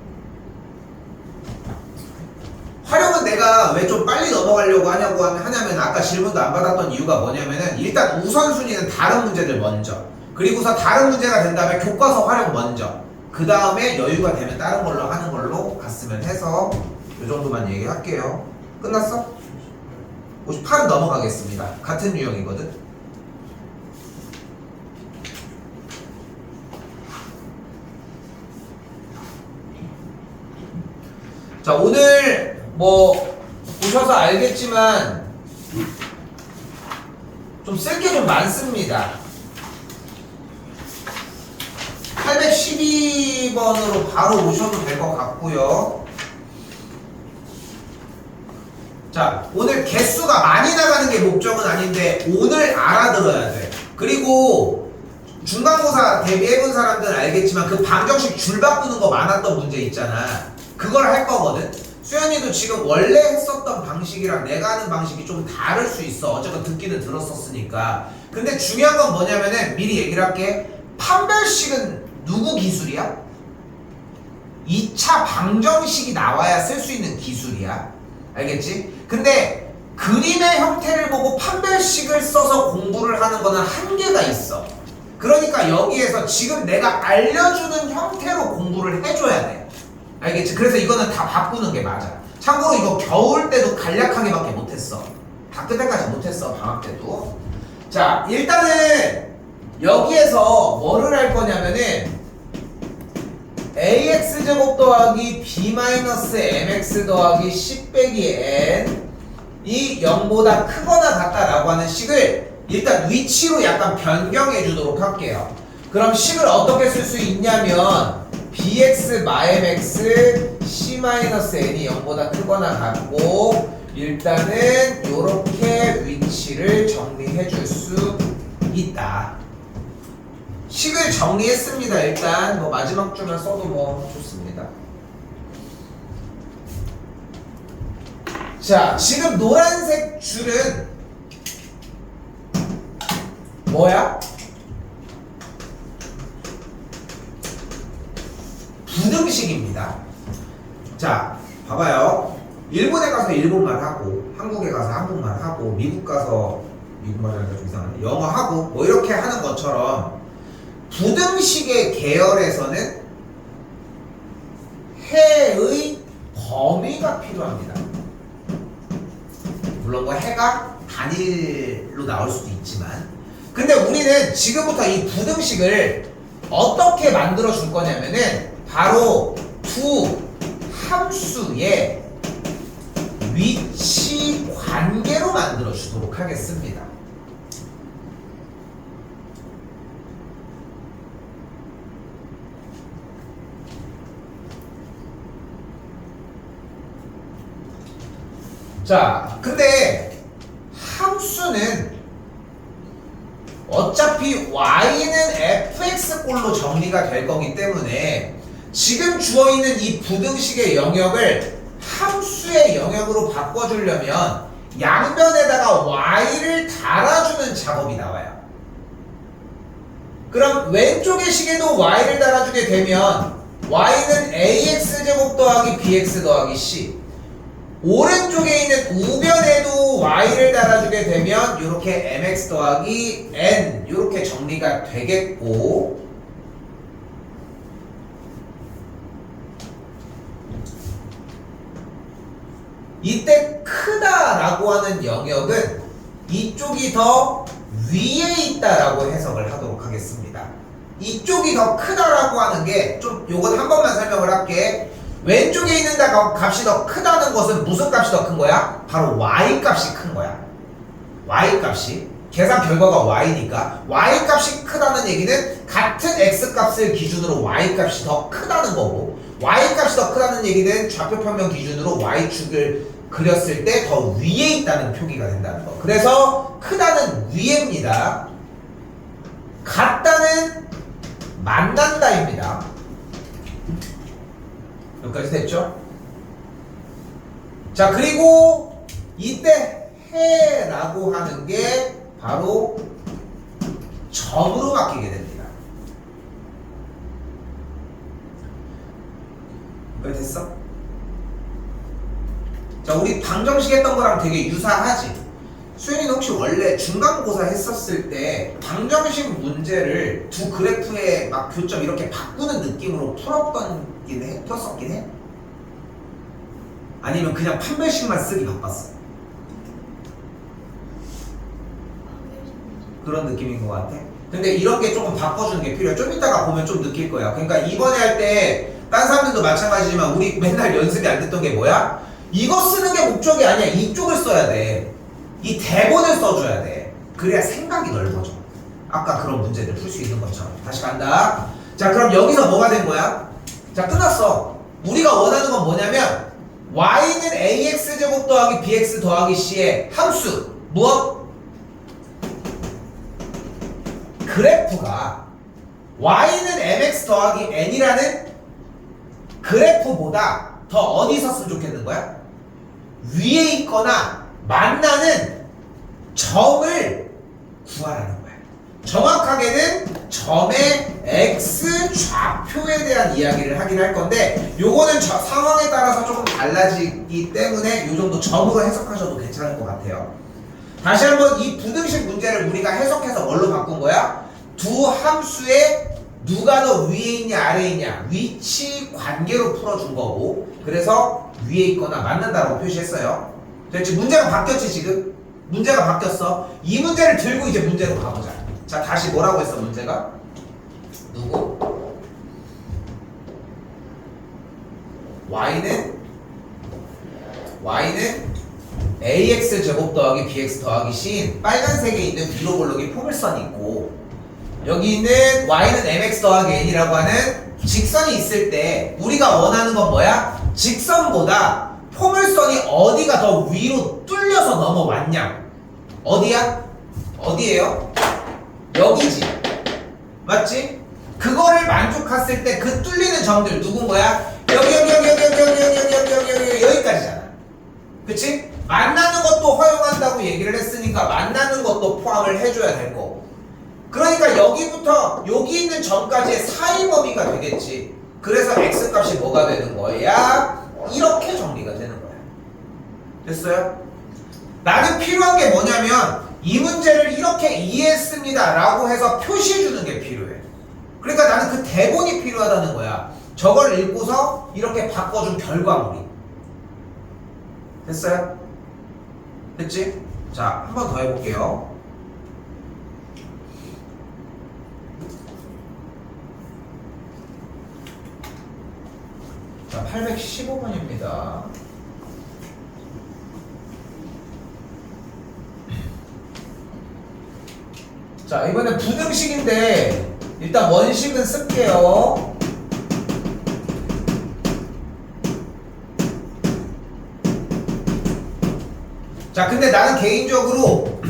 활용은 내가 왜 좀 빨리 넘어가려고 하냐면 아까 질문도 안 받았던 이유가 뭐냐면은 일단 우선순위는 다른 문제들 먼저, 그리고서 다른 문제가 된 다음에 교과서 활용 먼저, 그 다음에 여유가 되면 다른 걸로 하는 걸로 갔으면 해서 이 정도만 얘기할게요. 끝났어? 58은 넘어가겠습니다. 같은 유형이거든. 자, 오늘 뭐 보셔서 알겠지만 좀 쓸 게 좀 많습니다. 812번으로 바로 오셔도 될 것 같고요. 자, 오늘 개수가 많이 나가는 게 목적은 아닌데 오늘 알아들어야 돼. 그리고 중간고사 대비해본 사람들은 알겠지만 그 방정식 줄 바꾸는 거 많았던 문제 있잖아. 그걸 할 거거든. 수현이도 지금 원래 했었던 방식이랑 내가 하는 방식이 좀 다를 수 있어. 어쨌든 듣기는 들었었으니까. 근데 중요한 건 뭐냐면은 미리 얘기를 할게. 판별식은 누구 기술이야? 2차 방정식이 나와야 쓸 수 있는 기술이야. 알겠지? 근데 그림의 형태를 보고 판별식을 써서 공부를 하는 거는 한계가 있어. 그러니까 여기에서 지금 내가 알려주는 형태로 공부를 해줘야 돼. 알겠지? 그래서 이거는 다 바꾸는 게 맞아. 참고로 이거 겨울 때도 간략하게밖에 못했어. 다 끝때까지 못했어. 방학 때도. 자, 일단은 여기에서 뭐를 할 거냐면은 ax제곱 더하기 b-mx 더하기 10 빼기 n 이 0보다 크거나 같다라고 하는 식을 일단 위치로 약간 변경해 주도록 할게요. 그럼 식을 어떻게 쓸 수 있냐면 bx 마이nx c-n이 0보다 크거나 같고 일단은 요렇게 위치를 정리해 줄 수 있다. 식을 정리했습니다. 일단 뭐 마지막 줄만 써도 뭐 좋습니다. 자, 지금 노란색 줄은 뭐야? 부등식입니다. 자, 봐봐요. 일본에 가서 일본말 하고, 한국에 가서 한국말 하고, 미국 가서 미국말이라니까 좀 이상하네. 영어 하고, 뭐 이렇게 하는 것처럼 부등식의 계열에서는 해의 범위가 필요합니다. 물론 뭐 해가 단일로 나올 수도 있지만, 근데 우리는 지금부터 이 부등식을 어떻게 만들어 줄 거냐면은 바로 두 함수의 위치 관계로 만들어 주도록 하겠습니다. 자, 근데 함수는 어차피 y는 fx꼴로 정리가 될 거기 때문에 지금 주어있는 이 부등식의 영역을 함수의 영역으로 바꿔주려면 양변에다가 y를 달아주는 작업이 나와요. 그럼 왼쪽의 식에도 y를 달아주게 되면 y는 ax제곱 더하기 bx 더하기 c, 오른쪽에 있는 우변에도 y를 달아주게 되면 이렇게 mx 더하기 n 이렇게 정리가 되겠고, 이때 크다라고 하는 영역은 이쪽이 더 위에 있다라고 해석을 하도록 하겠습니다. 이쪽이 더 크다라고 하는 게 좀 요건 한 번만 설명을 할게. 왼쪽에 있는 값이 더 크다는 것은 무슨 값이 더 큰 거야? 바로 y 값이 큰 거야. y 값이. 계산 결과가 y니까 y 값이 크다는 얘기는 같은 x 값을 기준으로 y 값이 더 크다는 거고, y 값이 더 크다는 얘기는 좌표 평면 기준으로 y축을 그렸을 때 더 위에 있다는 표기가 된다는 거. 그래서 크다는 위에입니다. 같다는 만난다입니다. 여기까지 됐죠? 자, 그리고 이때 해라고 하는 게 바로 점으로 바뀌게 됩니다. 왜 됐어? 자, 우리 방정식 했던 거랑 되게 유사하지? 수현이는 혹시 원래 중간고사 했었을 때 방정식 문제를 두 그래프에 막 교점 이렇게 바꾸는 느낌으로 풀었긴 해? 아니면 그냥 판별식만 쓰기 바빴어? 그런 느낌인 것 같아? 근데 이런 게 조금 바꿔주는 게 필요해. 좀 이따가 보면 좀 느낄 거야. 그러니까 이번에 할 때 딴 사람들도 마찬가지지만 우리 맨날 연습이 안 됐던 게 뭐야? 이거 쓰는 게 목적이 아니야. 이쪽을 써야 돼. 이 대본을 써줘야 돼. 그래야 생각이 넓어져. 아까 그런 문제들 풀 수 있는 것처럼. 다시 간다. 자, 그럼 여기서 뭐가 된 거야? 자, 끝났어. 우리가 원하는 건 뭐냐면 y는 ax제곱 더하기 bx 더하기 c의 함수. 무엇? 그래프가 y는 mx 더하기 n이라는 그래프보다 더 어디 있었으면 좋겠는 거야? 위에 있거나 만나는 점을 구하라는 거야. 정확하게는 점의 x 좌표에 대한 이야기를 하긴 할 건데, 요거는 상황에 따라서 조금 달라지기 때문에 요 정도 점으로 해석하셔도 괜찮을 것 같아요. 다시 한번 이 부등식 문제를 우리가 해석해서 뭘로 바꾼 거야? 두 함수의 누가 더 위에 있냐 아래에 있냐 위치 관계로 풀어준 거고, 그래서 위에 있거나 맞는다라고 표시했어요. 됐지? 문제가 바뀌었지 지금? 문제가 바뀌었어. 이 문제를 들고 이제 문제로 가보자. 자, 다시 뭐라고 했어 문제가? 누구? y는 ax 제곱 더하기 bx 더하기 c인 빨간색에 있는 위로 볼록이 포물선이 있고, 여기 있는 y는 mx 더하기 n이라고 하는 직선이 있을 때 우리가 원하는 건 뭐야? 직선보다 포물선이 어디가 더 위로 뚫려서 넘어왔냐? 어디야? 어디예요? 여기지. 맞지? 그거를 만족했을 때 그 뚫리는 점들 누군 거야? 여기 여기까지잖아. 그치? 만나는 것도 허용한다고 얘기를 했으니까 만나는 것도 포함을 해줘야 될 거고, 그러니까 여기부터 여기 있는 점까지의 사이 범위가 되겠지. 그래서 x값이 뭐가 되는 거야? 이렇게 정리가 되는 거야. 됐어요? 나는 필요한 게 뭐냐면 이 문제를 이렇게 이해했습니다 라고 해서 표시해주는 게 필요해. 그러니까 나는 그 대본이 필요하다는 거야. 저걸 읽고서 이렇게 바꿔준 결과물이. 됐어요? 됐지? 자, 한 번 더 해볼게요. 자, 815번입니다. 자, 이번엔 부등식인데 일단 원식은 쓸게요. 자, 근데 나는 개인적으로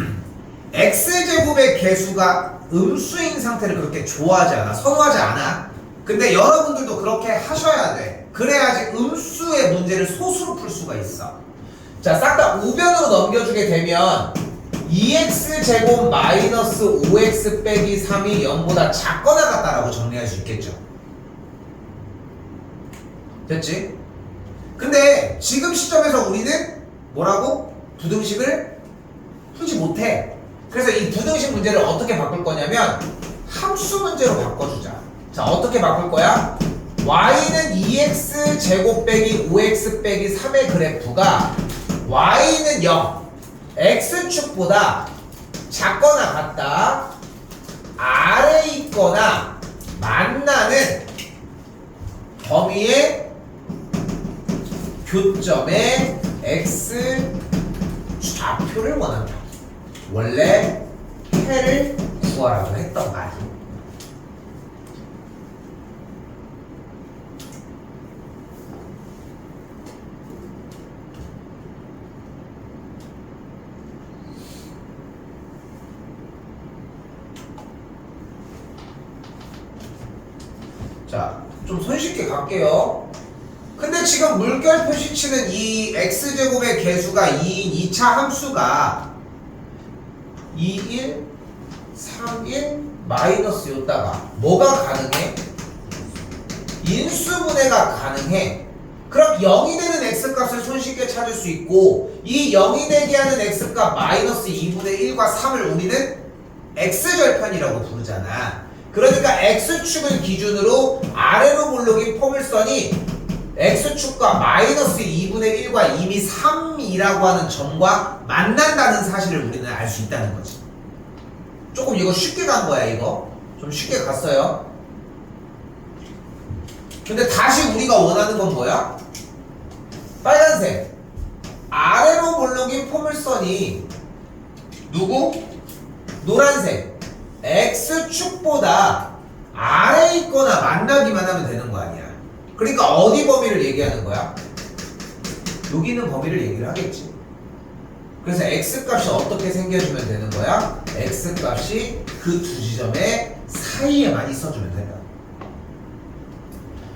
x제곱의 개수가 음수인 상태를 그렇게 좋아하지 않아. 선호하지 않아. 근데 여러분들도 그렇게 하셔야 돼. 그래야지 음수의 문제를 소수로 풀 수가 있어. 자, 싹 다 우변으로 넘겨주게 되면 2x제곱 마이너스 5x 빼기 3이 0보다 작거나 같다라고 정리할 수 있겠죠. 됐지? 근데 지금 시점에서 우리는 뭐라고? 부등식을 풀지 못해. 그래서 이 부등식 문제를 어떻게 바꿀 거냐면 함수 문제로 바꿔주자. 자, 어떻게 바꿀 거야? y는 2x 제곱 빼기 5x 빼기 3의 그래프가 y는 0, x축보다 작거나 같다, 아래에 있거나 만나는 범위의 교점의 x 좌표를 원한다. 원래 해를 구하라고 했던 말이. 자, 좀 손쉽게 갈게요. 근데 지금 물결 표시치는 이 x제곱의 개수가 2인 2차 함수가 2, 1, 3, 1, 마이너스 였다가 뭐가 가능해? 인수분해가 가능해. 그럼 0이 되는 x값을 손쉽게 찾을 수 있고 이 0이 되게 하는 x값 마이너스 2분의 1과 3을 우리는 x절편이라고 부르잖아. 그러니까 x축을 기준으로 아래로 몰록인 포물선이 x축과 마이너스 2분의 1과 이미 3이라고 하는 점과 만난다는 사실을 우리는 알 수 있다는 거지. 조금 이거 쉽게 간 거야. 이거 좀 쉽게 갔어요. 근데 다시 우리가 원하는 건 뭐야? 빨간색 아래로 몰록인 포물선이 누구? 노란색 x축보다 아래에 있거나 만나기만 하면 되는 거 아니야. 그러니까 어디 범위를 얘기하는 거야? 여기 있는 범위를 얘기를 하겠지. 그래서 x값이 어떻게 생겨주면 되는 거야? x값이 그 두 지점의 사이에만 있어주면 된다.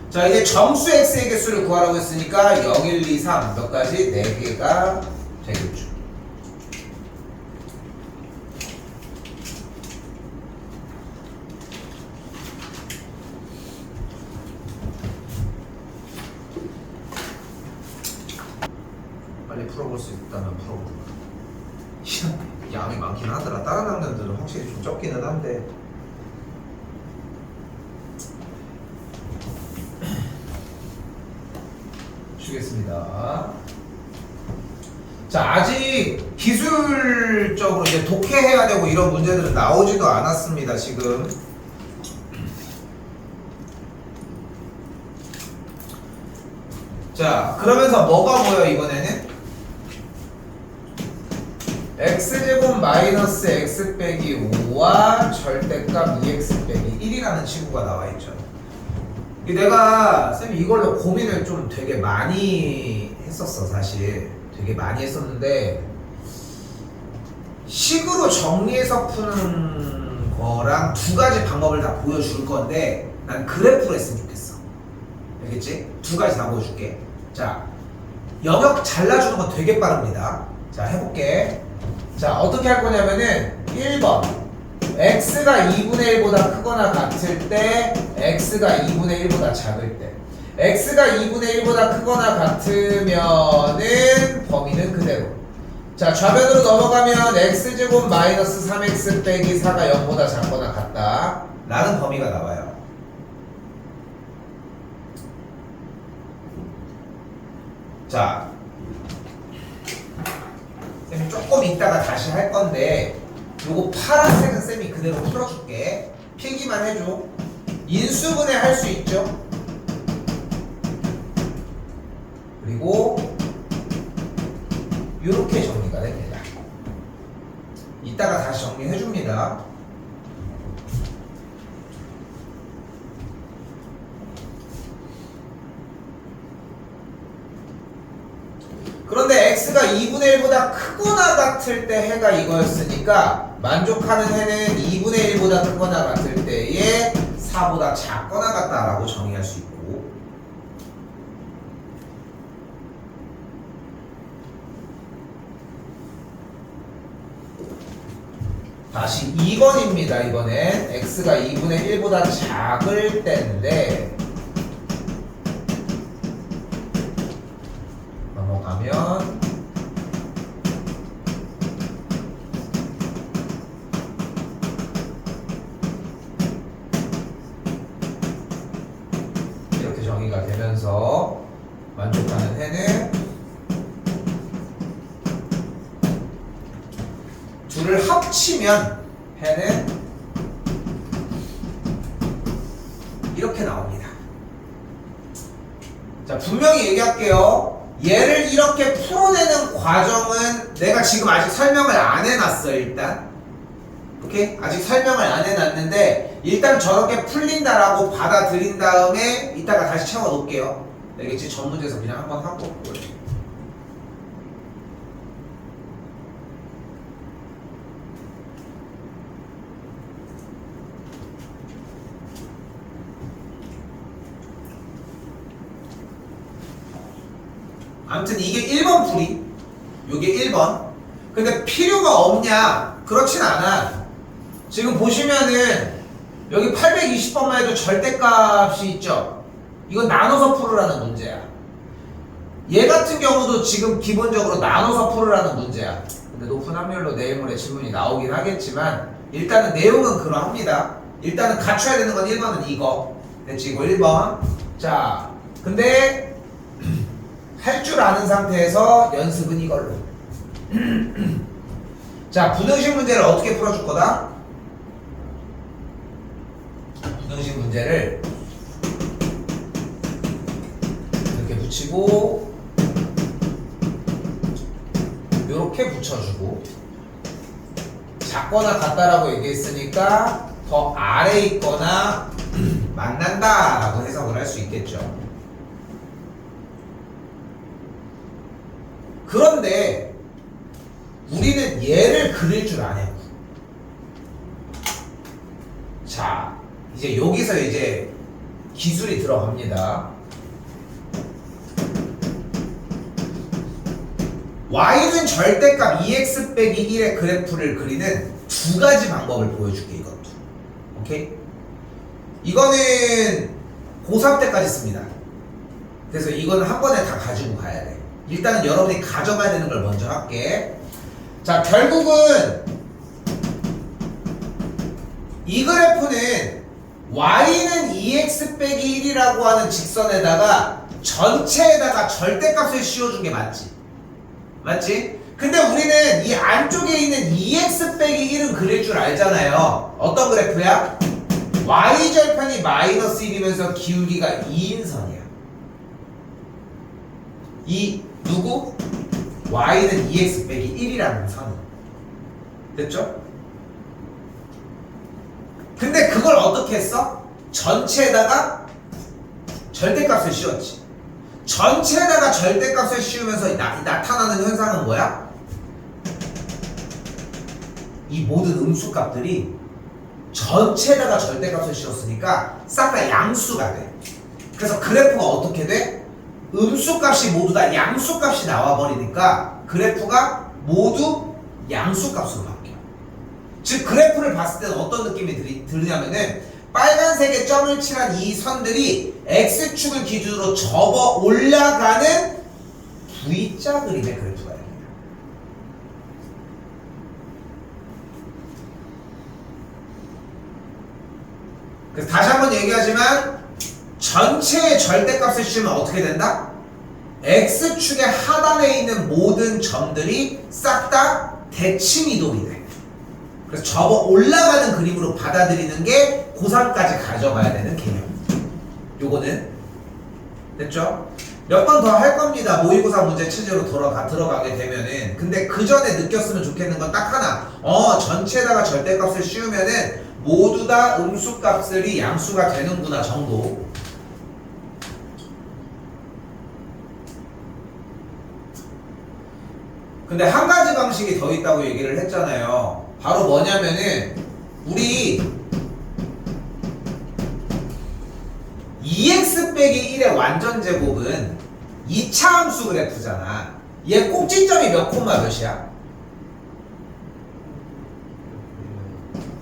자, 이제 정수 x의 개수를 구하라고 했으니까 0, 1, 2, 3 몇 가지? 4개가 되겠죠. 빨리 풀어볼 수 있다면 풀어보자. 양이 많긴 하더라. 다른 학년들은 확실히 좀 적기는 한데. 주겠습니다. 자, 아직 기술적으로 이제 독해해야 되고 이런 문제들은 나오지도 않았습니다. 지금. 자, 그러면서 뭐가 보여 이번에는? x제곱 마이너스 x 빼기 5와 절대값 2x 빼기 1이라는 친구가 나와있죠. 내가 쌤이 이걸로 고민을 좀 되게 많이 했었어. 사실 되게 많이 했었는데 식으로 정리해서 푸는 거랑 두 가지 방법을 다 보여줄 건데 난 그래프로 했으면 좋겠어. 알겠지? 두 가지 다 보여줄게. 자, 영역 잘라주는 건 되게 빠릅니다. 자, 해볼게. 자, 어떻게 할 거냐면은 1번 x가 2분의 1보다 크거나 같을 때 x가 2분의 1보다 작을 때 x가 2분의 1보다 크거나 같으면은 범위는 그대로. 자, 좌변으로 넘어가면 x제곱 마이너스 3x 빼기 4가 0보다 작거나 같다 라는 범위가 나와요. 자, 쌤이 조금 이따가 다시 할 건데 요거 파란색은 쌤이 그대로 풀어줄게. 필기만 해줘. 인수분해 할 수 있죠. 그리고 요렇게 정리가 됩니다. 이따가 다시 정리해줍니다. 그런데 x가 2분의 1보다 1보다 크거나 같을 때 해가 이거였으니까 만족하는 해는 2분의 1보다 크거나 같을 때에 4보다 작거나 같다라고 정의할 수 있고, 다시 2번입니다. 이번엔 x가 2분의 1보다 작을 때인데 넘어가면 이렇게 정의가 되면서 만족하는 해는 둘을 합치면 해는 이렇게 나옵니다. 자, 분명히 얘기할게요. 얘를 이렇게 풀어내는 과정은 내가 지금 아직 설명을 안 해놨어. 일단 오케이? 아직 설명을 안 해놨는데 일단 저렇게 풀린다라고 받아들인 다음에 이따가 다시 채워 놓을게요. 알겠지? 전 문제에서 그냥 한번 하고. 아무튼 이게 1번 풀이, 요게 1번. 근데 필요가 없냐? 그렇진 않아. 지금 보시면은 여기 820번만 해도 절대값이 있죠? 이건 나눠서 풀으라는 문제야. 얘 같은 경우도 지금 기본적으로 나눠서 풀으라는 문제야. 근데 높은 확률로 내일 모레 질문이 나오긴 하겠지만 일단은 내용은 그러합니다. 일단은 갖춰야 되는 건 1번은 이거. 됐지? 이거 1번. 자, 근데 할 줄 아는 상태에서 연습은 이걸로. 자, 부등식 문제를 어떻게 풀어줄 거다? 부등식 문제를 이렇게 붙이고 이렇게 붙여주고, 작거나 같다라고 얘기했으니까 더 아래에 있거나 만난다 라고 해석을 할 수 있겠죠. 그런데 우리는 얘를 그릴 줄 아냐고. 자, 이제 여기서 이제 기술이 들어갑니다. y는 절대값 2x 빼기 1의 그래프를 그리는 두 가지 방법을 보여줄게. 이것도 오케이? 이거는 고3 때까지 씁니다. 그래서 이거는 한 번에 다 가지고 가야 돼. 일단은 여러분이 가져가야 되는 걸 먼저 할게. 자, 결국은 이 그래프는 y는 2x 빼기 1이라고 하는 직선에다가 전체에다가 절대값을 씌워준 게 맞지? 맞지? 근데 우리는 이 안쪽에 있는 2x 빼기 1은 그릴 줄 알잖아요. 어떤 그래프야? y절편이 마이너스 1이면서 기울기가 2인 선이야. 이 누구? y는 2x 빼기 1이라는 선이. 됐죠? 근데 그걸 어떻게 했어? 전체에다가 절대값을 씌웠지. 전체에다가 절대값을 씌우면서 나타나는 현상은 뭐야? 이 모든 음수값들이 전체에다가 절대값을 씌웠으니까 싹 다 양수가 돼. 그래서 그래프가 어떻게 돼? 음수값이 모두 다 양수값이 나와버리니까 그래프가 모두 양수값으로 바뀌어. 즉 그래프를 봤을 때는 어떤 느낌이 들냐면은 빨간색에 점을 칠한 이 선들이 x축을 기준으로 접어 올라가는 V자 그림의 그래프가 됩니다. 그래서 다시 한번 얘기하지만 전체의 절대값을 씌우면 어떻게 된다? x축의 하단에 있는 모든 점들이 싹 다 대칭 이동이 돼. 그래서 접어 올라가는 그림으로 받아들이는 게 고3까지 가져가야 되는 개념. 요거는 됐죠? 몇 번 더 할 겁니다. 모의고사 문제 체제로 들어가게 되면은. 근데 그 전에 느꼈으면 좋겠는 건 딱 하나. 전체에다가 절대값을 씌우면은 모두 다 음수값들이 양수가 되는구나 정도. 근데 한 가지 방식이 더 있다고 얘기를 했잖아요. 바로 뭐냐면은 우리 2x 빼기 1의 완전 제곱은 2차 함수 그래프잖아. 얘 꼭지점이 몇 콤마 몇이야?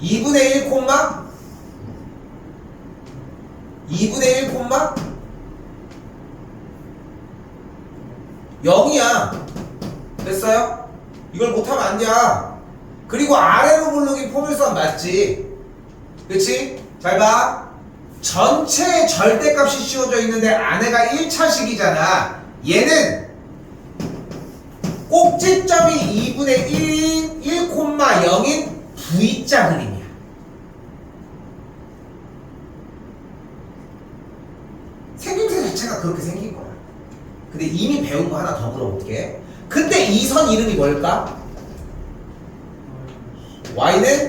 2분의 1 콤마? 2분의 1 콤마? 0이야. 됐어요? 이걸 못하면 안 돼. 그리고 아래로 굴르긴 포물선 맞지? 그치? 잘 봐. 전체의 절대값이 씌워져 있는데 안에가 1차식이잖아. 얘는 꼭지점이 2분의 1인 1,0인 V자 그림이야. 생김새 자체가 그렇게 생긴 거야. 근데 이미 배운 거 하나 더 물어볼게. 근데 이 선 이름이 뭘까? y는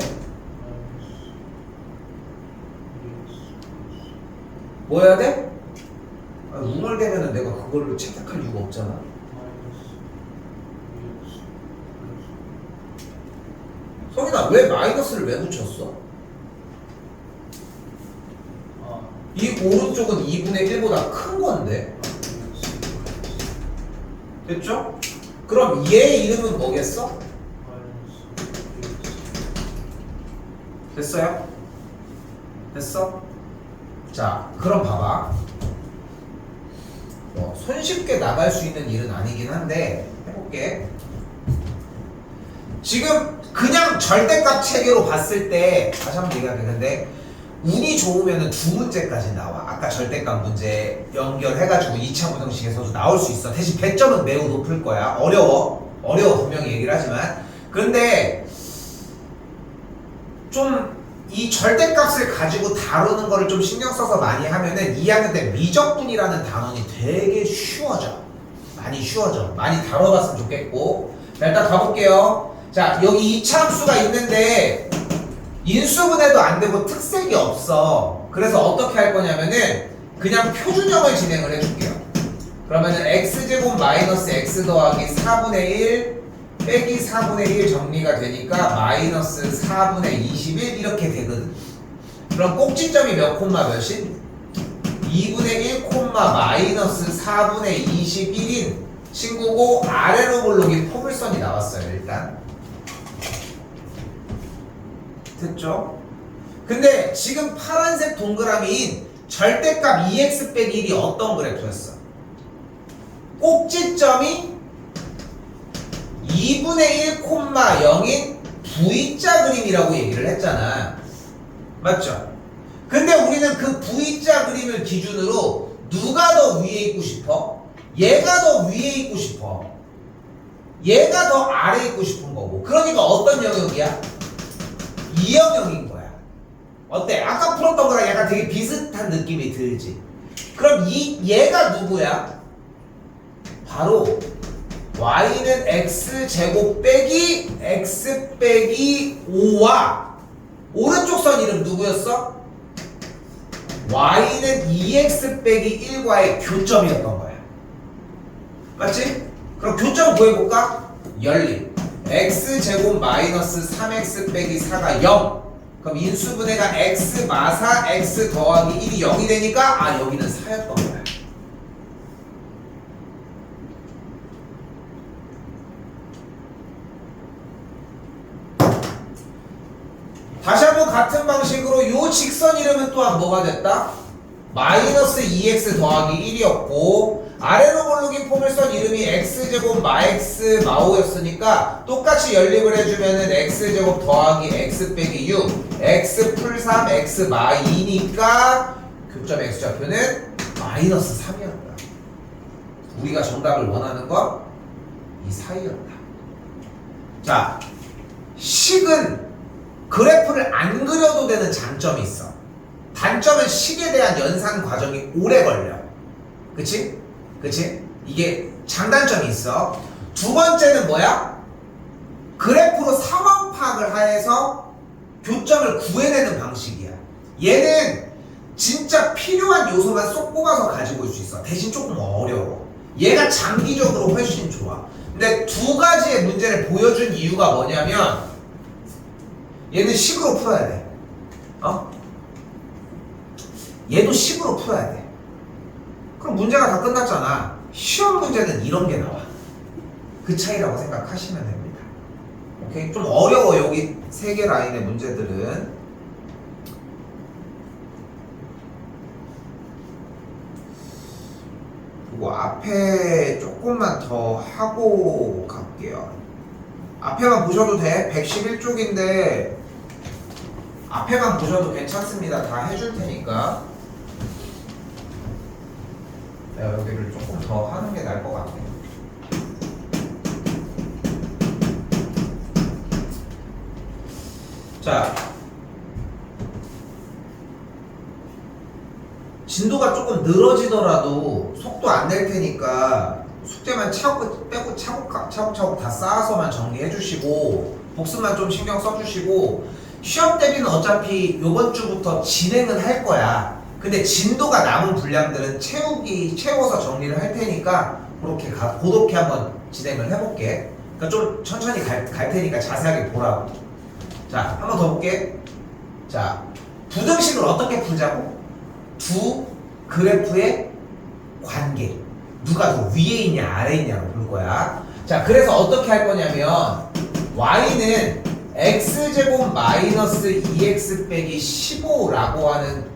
뭐 해야 돼? 우물되면은 내가 그걸로 채택할 이유가 없잖아. 성인아, 왜 마이너스를 왜 붙였어? 이 오른쪽은 2분의 1보다 큰 건데. 됐죠? 그럼 얘 이름은 뭐겠어? 됐어요? 됐어? 자, 그럼 봐봐. 손쉽게 나갈 수 있는 일은 아니긴 한데 해볼게. 지금 그냥 절대값 체계로 봤을 때 다시 한번 얘기할게. 근데 운이 좋으면 두 문제까지 나와. 아까 절대값 문제 연결해가지고 2차 부등식에서도 나올 수 있어. 대신 배점은 매우 높을 거야. 어려워 분명히 얘기를 하지만. 근데 좀 이 절대값을 가지고 다루는 거를 좀 신경 써서 많이 하면은 2학년 때 미적분이라는 단원이 되게 쉬워져. 많이 다뤄봤으면 좋겠고. 자, 일단 가볼게요. 자, 여기 2차 함수가 있는데 인수분해도 안 되고 특색이 없어. 그래서 어떻게 할 거냐면은 그냥 표준형을 진행을 해줄게요. 그러면은 x제곱 마이너스 x 더하기 4분의 1 빼기 4분의 1 정리가 되니까 마이너스 4분의 21 이렇게 되거든. 그럼 꼭지점이 몇 콤마 몇인? 2분의 1 콤마 마이너스 4분의 21인 친구고 아래로 굴러긴 포물선이 나왔어요. 일단 됐죠? 근데 지금 파란색 동그라미인 절대값 2x 빼기 1이 어떤 그래프였어? 꼭지점이 2분의 1 콤마 0인 V자 그림이라고 얘기를 했잖아. 맞죠? 근데 우리는 그 V자 그림을 기준으로 누가 더 위에 있고 싶어? 얘가 더 위에 있고 싶어. 얘가 더 아래에 있고 싶은 거고. 그러니까 어떤 영역이야? 이 영역인 거야. 어때? 아까 풀었던 거랑 약간 되게 비슷한 느낌이 들지? 그럼 얘가 누구야? 바로 y는 x제곱 빼기 x 빼기 5와 오른쪽 선 이름 누구였어? y는 2x 빼기 1과의 교점이었던 거야. 맞지? 그럼 교점 구해볼까? 열림. x제곱 마이너스 3x 빼기 4가 0. 그럼 인수분해가 x 마사 x 더하기 1이 0이 되니까 여기는 4였던 거야. 다시 한번 같은 방식으로 요 직선 이름은 또한 뭐가 됐다? 마이너스 2x 더하기 1이었고 아래로 몰르긴 포물선 이름이 x제곱 마x 마오였으니까 똑같이 연립을 해주면은 x제곱 더하기 x 빼기 6 x 풀 3 x 마 2니까 교점 x좌표는 마이너스 3이었다. 우리가 정답을 원하는 건 이 사이였다. 자, 식은 그래프를 안 그려도 되는 장점이 있어. 단점은 식에 대한 연산 과정이 오래 걸려. 그치? 이게 장단점이 있어. 두 번째는 뭐야? 그래프로 상황 파악을 하여서 교점을 구해내는 방식이야. 얘는 진짜 필요한 요소만 쏙 뽑아서 가지고 올 수 있어. 대신 조금 어려워. 얘가 장기적으로 훨씬 좋아. 근데 두 가지의 문제를 보여준 이유가 뭐냐면 얘는 식으로 풀어야 돼. 얘도 식으로 풀어야 돼. 그럼 문제가 다 끝났잖아. 시험 문제는 이런 게 나와. 그 차이라고 생각하시면 됩니다. 오케이? 좀 어려워 여기 세 개 라인의 문제들은. 그리고 앞에 조금만 더 하고 갈게요. 앞에만 보셔도 돼. 111쪽인데 앞에만 보셔도 괜찮습니다. 다 해줄 테니까. 내가 여기를 조금 더 하는 게 나을 것 같아. 자, 진도가 조금 늘어지더라도 속도 안 낼 테니까 숙제만 빼고 차곡차곡 다 쌓아서만 정리해 주시고 복습만 좀 신경 써 주시고 시험 대비는 어차피 요번 주부터 진행은 할 거야. 근데 진도가 남은 분량들은 채워서 정리를 할 테니까 그렇게 한번 진행을 해볼게. 그러니까 좀 천천히 갈 테니까 자세하게 보라고. 자, 한 번 더 볼게. 자, 부등식을 어떻게 풀자고? 두 그래프의 관계. 누가 더 위에 있냐 아래에 있냐로 볼 거야. 자, 그래서 어떻게 할 거냐면 y는 x제곱 마이너스 2x 빼기 15라고 하는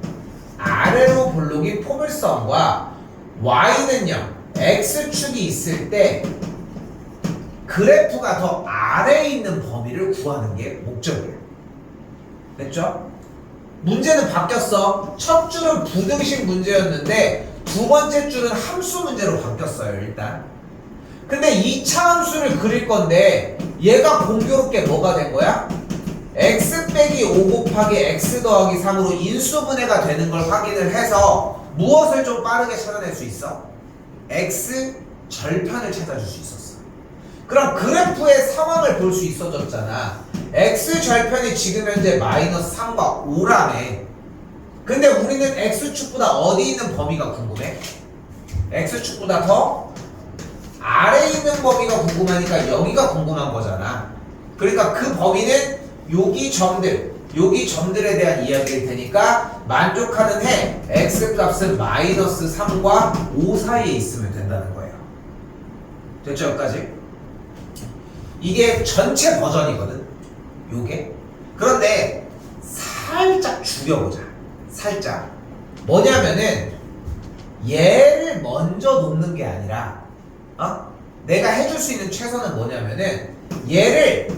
아래로 볼록인 포물선과 y는요 x축이 있을 때 그래프가 더 아래에 있는 범위를 구하는 게 목적이에요. 됐죠? 문제는 바뀌었어. 첫 줄은 부등식 문제였는데 두 번째 줄은 함수 문제로 바뀌었어요. 일단 근데 2차 함수를 그릴 건데 얘가 공교롭게 뭐가 된 거야? x 빼기 5 곱하기 x 더하기 3으로 인수분해가 되는 걸 확인을 해서 무엇을 좀 빠르게 찾아낼 수 있어? x 절편을 찾아줄 수 있었어. 그럼 그래프의 상황을 볼 수 있어졌잖아. x 절편이 지금 현재 마이너스 3과 5라며. 근데 우리는 x축보다 어디 있는 범위가 궁금해? x축보다 더 아래에 있는 범위가 궁금하니까 여기가 궁금한 거잖아. 그러니까 그 범위는 여기 점들에 대한 이야기일 테니까 만족하는 해 x 값은 마이너스 3과 5 사이에 있으면 된다는 거예요. 됐죠? 여기까지? 이게 전체 버전이거든. 요게. 그런데 살짝 죽여보자. 살짝. 뭐냐면은 얘를 먼저 놓는 게 아니라 내가 해줄 수 있는 최선은 뭐냐면은 얘를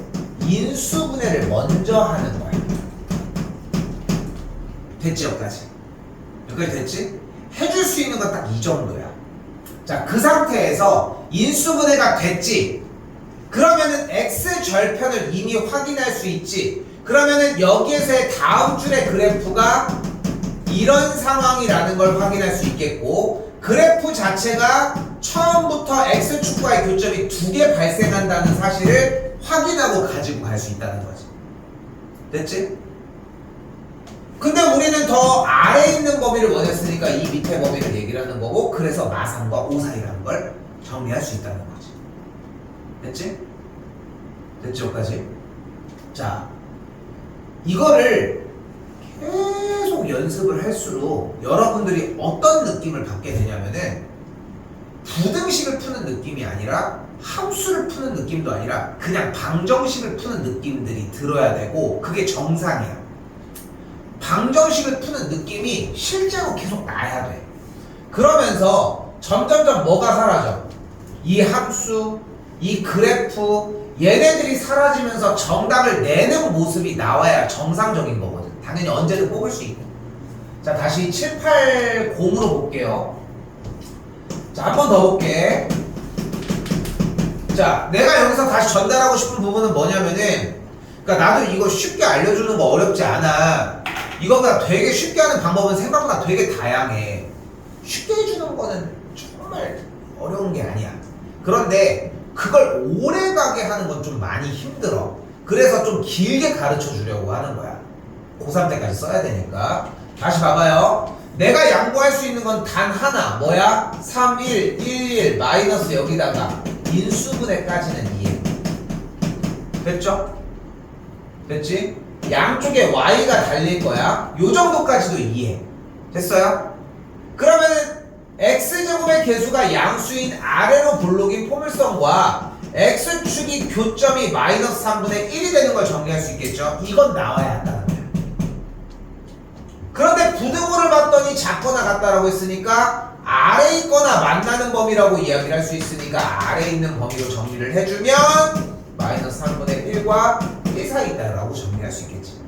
인수분해를 먼저 하는 거야. 됐지? 여기까지 됐지? 해줄 수 있는 건 딱 이 정도야. 자, 그 상태에서 인수분해가 됐지? 그러면은 x 절편을 이미 확인할 수 있지? 그러면은 여기에서의 다음 줄의 그래프가 이런 상황이라는 걸 확인할 수 있겠고, 그래프 자체가 처음부터 x축과의 교점이 2개 발생한다는 사실을 확인하고 가지고 갈 수 있다는 거지. 됐지? 근데 우리는 더 아래에 있는 범위를 원했으니까 이 밑에 범위를 얘기를 하는 거고, 그래서 마3과 5 사이라는 걸 정리할 수 있다는 거지. 됐지? 됐지? 여기까지? 자, 이거를 계속 연습을 할수록 여러분들이 어떤 느낌을 받게 되냐면은 부등식을 푸는 느낌이 아니라 함수를 푸는 느낌도 아니라 그냥 방정식을 푸는 느낌들이 들어야 되고, 그게 정상이야. 방정식을 푸는 느낌이 실제로 계속 나야 돼. 그러면서 점점점 뭐가 사라져? 이 함수, 이 그래프, 얘네들이 사라지면서 정답을 내는 모습이 나와야 정상적인 거거든. 당연히 언제든 뽑을 수 있고. 자, 다시 780으로 볼게요. 자, 한 번 더 볼게. 자, 내가 여기서 다시 전달하고 싶은 부분은 뭐냐면은, 그러니까 나도 이거 쉽게 알려주는 거 어렵지 않아. 이거가 되게 쉽게 하는 방법은 생각보다 되게 다양해. 쉽게 해주는 거는 정말 어려운 게 아니야. 그런데 그걸 오래가게 하는 건 좀 많이 힘들어. 그래서 좀 길게 가르쳐 주려고 하는 거야. 고3 때까지 써야 되니까. 다시 봐봐요. 내가 양보할 수 있는 건 단 하나. 뭐야? 3, 1, 1, 1 마이너스 여기다가 인수분해까지는 이해. 됐죠? 됐지? 양쪽에 y가 달릴 거야. 요 정도까지도 이해. 됐어요? 그러면 x제곱의 개수가 양수인 아래로 볼록인 포물선과 x축이 교점이 마이너스 3분의 1이 되는 걸 정리할 수 있겠죠? 이건 나와야 한다는 거야. 그런데 부등호를 봤더니 작거나 같다라고 했으니까 아래에 있거나 만나는 범위라고 이야기를 할 수 있으니까 아래에 있는 범위로 정리를 해주면 마이너스 3분의 1과 1 사이 있다라고 정리할 수 있겠지.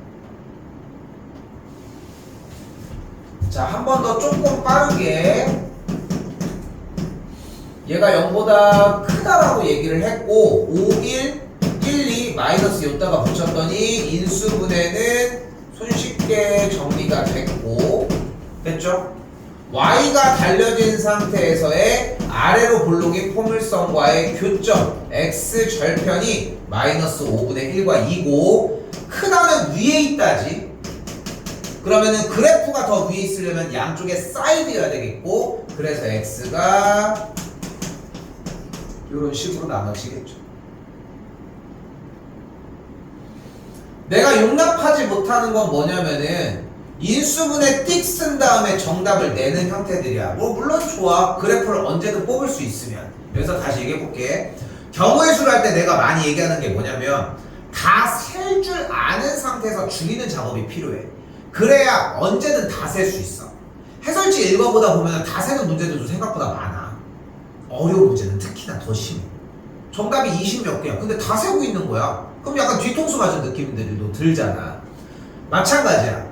자, 한 번 더 조금 빠르게 얘가 0보다 크다라고 얘기를 했고 5, 1, 1, 2 마이너스 여기다가 붙였더니 인수분해는 손쉽게 정리가 됐고 됐죠? y가 달려진 상태에서의 아래로 볼록인 포물선과의 교점 x 절편이 마이너스 5분의 1과 2고 크다는 위에 있다지. 그러면은 그래프가 더 위에 있으려면 양쪽에 사이드여야 되겠고 그래서 x가 이런 식으로 나눠지겠죠. 내가 용납하지 못하는 건 뭐냐면은 인수분해 띡 쓴 다음에 정답을 내는 형태들이야. 뭐 물론 좋아. 그래프를 언제든 뽑을 수 있으면. 그래서 다시 얘기해 볼게. 경우의 수를 할 때 내가 많이 얘기하는 게 뭐냐면 다 셀 줄 아는 상태에서 줄이는 작업이 필요해. 그래야 언제든 다 셀 수 있어. 해설지 읽어보다 보면 다 세는 문제들도 생각보다 많아. 어려운 문제는 특히나 더 심해. 정답이 20 몇 개야. 근데 다 세고 있는 거야. 그럼 약간 뒤통수 맞은 느낌들도 들잖아. 마찬가지야.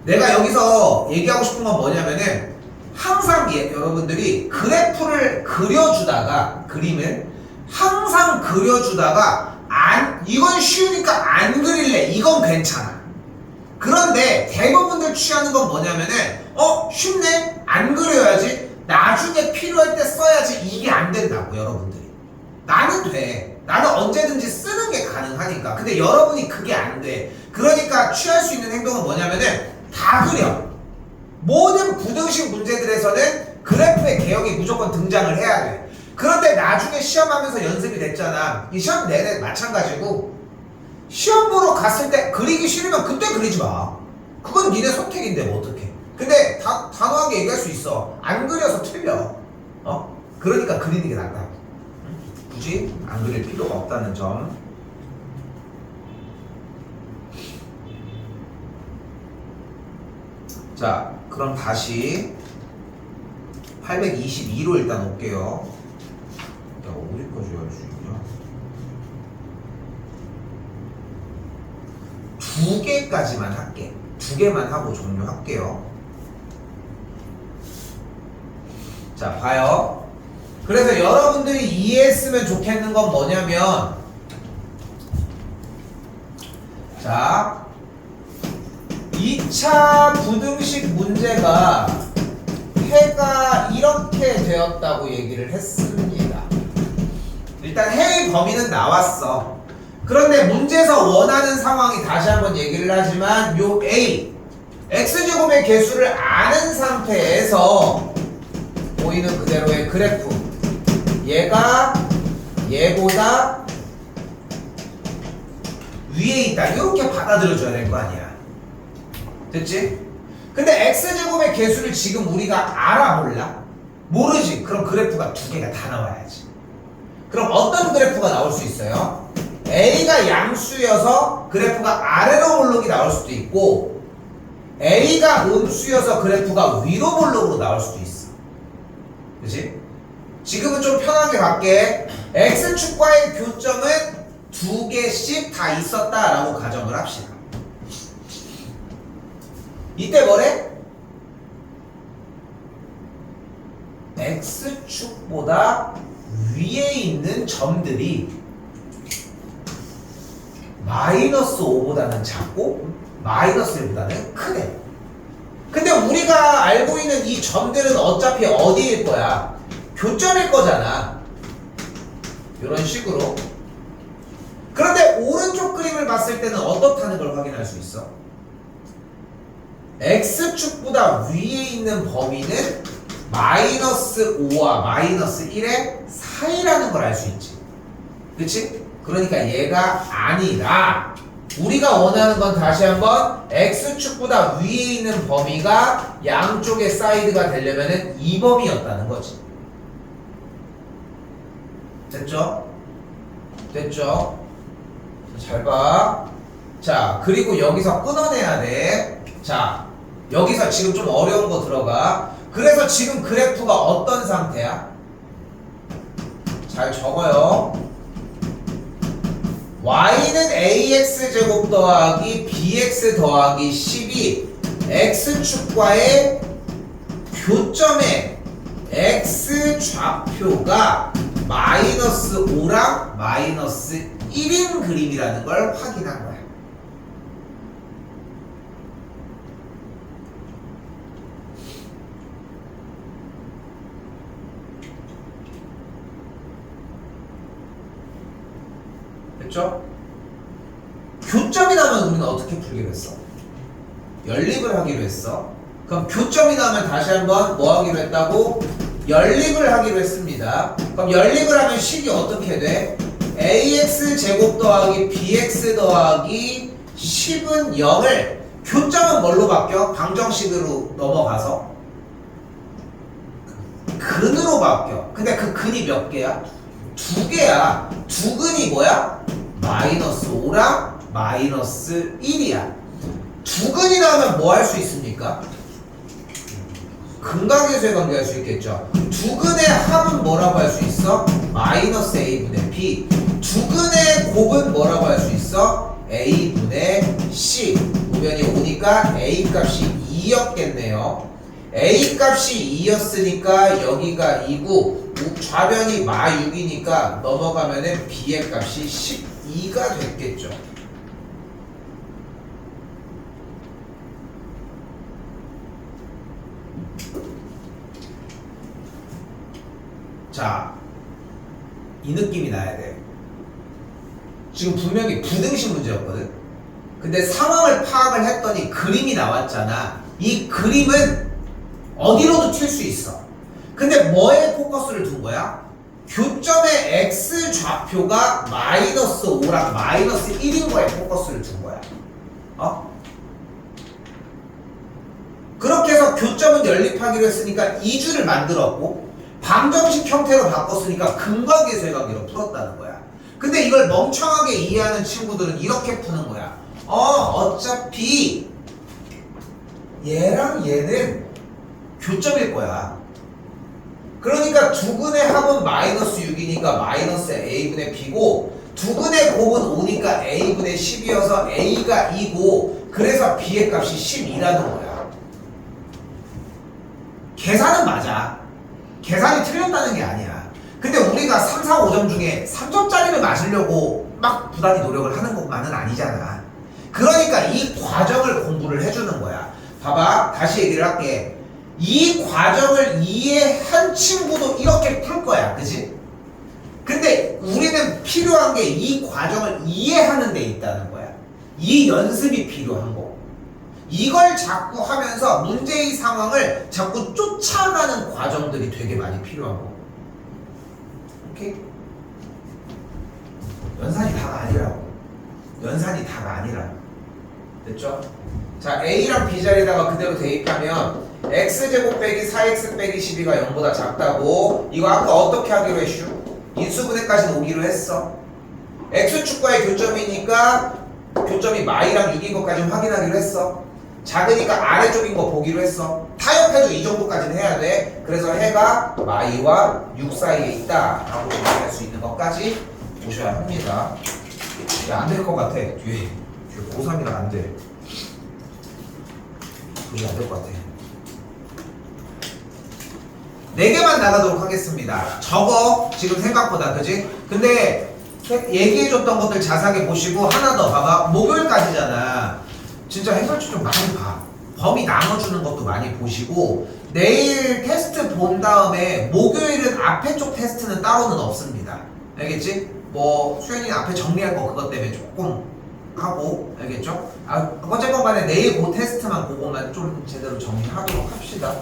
내가 여기서 얘기하고 싶은 건 뭐냐면은 항상 여러분들이 그래프를 그려주다가 그림을 항상 그려주다가 이건 쉬우니까 안 그릴래. 이건 괜찮아. 그런데 대부분들 취하는 건 뭐냐면은 쉽네. 안 그려야지. 나중에 필요할 때 써야지. 이게 안 된다고 여러분들이. 나는 돼. 나는 언제든지 쓰는 게 가능하니까. 근데 여러분이 그게 안 돼. 그러니까 취할 수 있는 행동은 뭐냐면은 다 그려. 모든 부등식 문제들에서는 그래프의 개혁이 무조건 등장을 해야 돼. 그런데 나중에 시험하면서 연습이 됐잖아. 이 시험 내내 마찬가지고 시험 보러 갔을 때 그리기 싫으면 그때 그리지 마. 그건 니네 선택인데 뭐 어떡해. 근데 단호하게 얘기할 수 있어. 안 그려서 틀려. 그러니까 그리는 게 낫다. 굳이 안 그릴 필요가 없다는 점. 자, 그럼 다시 822로 일단 올게요. 야, 어디까지 할 수 있냐? 두 개까지만 할게. 두 개만 하고 종료할게요. 자, 봐요. 그래서 여러분들이 이해했으면 좋겠는 건 뭐냐면 자 2차 부등식 문제가 해가 이렇게 되었다고 얘기를 했습니다. 일단 해의 범위는 나왔어. 그런데 문제에서 원하는 상황이 다시 한번 얘기를 하지만 요 A x제곱의 개수를 아는 상태에서 보이는 그대로의 그래프 얘가 얘보다 위에 있다. 이렇게 받아들여줘야 될 거 아니야. 됐지? 근데 x제곱의 개수를 지금 우리가 알아 몰라? 모르지. 그럼 그래프가 두 개가 다 나와야지. 그럼 어떤 그래프가 나올 수 있어요? A가 양수여서 그래프가 아래로 볼록이 나올 수도 있고 A가 음수여서 그래프가 위로 볼록으로 나올 수도 있어. 그치? 지금은 좀 편하게 갈게. X축과의 교점은 두 개씩 다 있었다라고 가정을 합시다. 이때 뭐래? X축보다 위에 있는 점들이 마이너스 5보다는 작고 마이너스 1보다는 크대. 근데 우리가 알고 있는 이 점들은 어차피 어디일 거야? 교점일 거잖아. 이런 식으로. 그런데 오른쪽 그림을 봤을 때는 어떻다는 걸 확인할 수 있어? X축보다 위에 있는 범위는 마이너스 5와 마이너스 1의 사이라는 걸 알 수 있지. 그치? 그러니까 얘가 아니라 우리가 원하는 건 다시 한번 x축보다 위에 있는 범위가 양쪽의 사이드가 되려면은 이 범위였다는 거지. 됐죠? 됐죠? 잘 봐. 자, 그리고 여기서 끊어내야 돼. 자, 여기서 지금 좀 어려운 거 들어가. 그래서 지금 그래프가 어떤 상태야? 잘 적어요. y는 ax제곱 더하기 bx 더하기 10이 x축과의 교점의 x좌표가 마이너스 5랑 마이너스 1인 그림이라는 걸 확인한 거야. 됐죠? 교점이 나오면 우리는 어떻게 풀기로 했어? 연립을 하기로 했어. 그럼 교점이 나오면 다시 한번 뭐 하기로 했다고? 연립을 하기로 했습니다. 그럼 연립을 하면 식이 어떻게 돼? ax 제곱 더하기 bx 더하기 10은 0을 교점은 뭘로 바뀌어? 방정식으로 넘어가서 근으로 바뀌어. 근데 그 근이 몇 개야? 두 개야. 두 근이 뭐야? 마이너스 5랑 마이너스 1이야. 두 근이 나오면 뭐 할 수 있습니까? 근각에서의 관계할 수 있겠죠. 두 근의 합은 뭐라고 할 수 있어? 마이너스 a분의 b. 두 근의 곱은 뭐라고 할 수 있어? a분의 c. 우변이 5니까 a 값이 2였겠네요. a 값이 2였으니까 여기가 2고 좌변이 마 6이니까 넘어가면은 b의 값이 12가 됐겠죠. 자, 이 느낌이 나야 돼. 지금 분명히 부등식 문제였거든. 근데 상황을 파악을 했더니 그림이 나왔잖아. 이 그림은 어디로도 튈 수 있어. 근데 뭐에 포커스를 둔 거야? 교점의 x 좌표가 마이너스 5랑 마이너스 1인 거에 포커스를 둔 거야. 그렇게 해서 교점은 연립하기로 했으니까 2주를 만들었고 방정식 형태로 바꿨으니까 근각의 관계로 풀었다는 거야. 근데 이걸 멍청하게 이해하는 친구들은 이렇게 푸는 거야. 어차피 얘랑 얘는 교점일 거야. 그러니까 두 근의 합은 마이너스 6이니까 마이너스 a분의 b고 두 근의 곱은 5니까 a분의 10이어서 a가 2고 그래서 b의 값이 12라는 거야. 계산은 맞아. 계산이 틀렸다는 게 아니야. 근데 우리가 3, 4, 5점 중에 3점짜리를 맞으려고 막 부단히 노력을 하는 것만은 아니잖아. 그러니까 이 과정을 공부를 해주는 거야. 봐봐, 다시 얘기를 할게. 이 과정을 이해한 친구도 이렇게 풀 거야. 그치? 근데 우리는 필요한 게 이 과정을 이해하는 데 있다는 거야. 이 연습이 필요한 거. 이걸 자꾸 하면서 문제의 상황을 자꾸 쫓아가는 과정들이 되게 많이 필요한 거. 오케이? 연산이 다가 아니라고. 연산이 다가 아니라고. 됐죠? 자, a랑 b 자리에다가 그대로 대입하면 x제곱 빼기 4x 빼기 12가 0보다 작다고. 이거 아까 어떻게 하기로 했슈? 인수분해까지는 오기로 했어. x축과의 교점이니까 교점이 마이랑 6인 것까지 확인하기로 했어. 작으니까 아래쪽인 거 보기로 했어. 타협해도 이 정도까지는 해야 돼. 그래서 해가 마이와 6 사이에 있다 라고 정리할 수 있는 것까지 보셔야 합니다. 야, 안 될 것 같아. 뒤에 고3이라 안 돼. 그게 안 될 것 같아. 4개만 나가도록 하겠습니다. 적어. 지금 생각보다. 그지? 근데 얘기해줬던 것들 자세하게 보시고 하나 더 봐봐. 목요일까지잖아. 진짜 해설집 좀 많이 봐. 범위 나눠주는 것도 많이 보시고 내일 테스트 본 다음에 목요일은 앞에 쪽 테스트는 따로는 없습니다. 알겠지? 뭐 수현이는 앞에 정리할 거 그것 때문에 조금 하고 알겠죠? 어쨌건 간에 내일 그 테스트만 그것만 좀 제대로 정리하도록 합시다.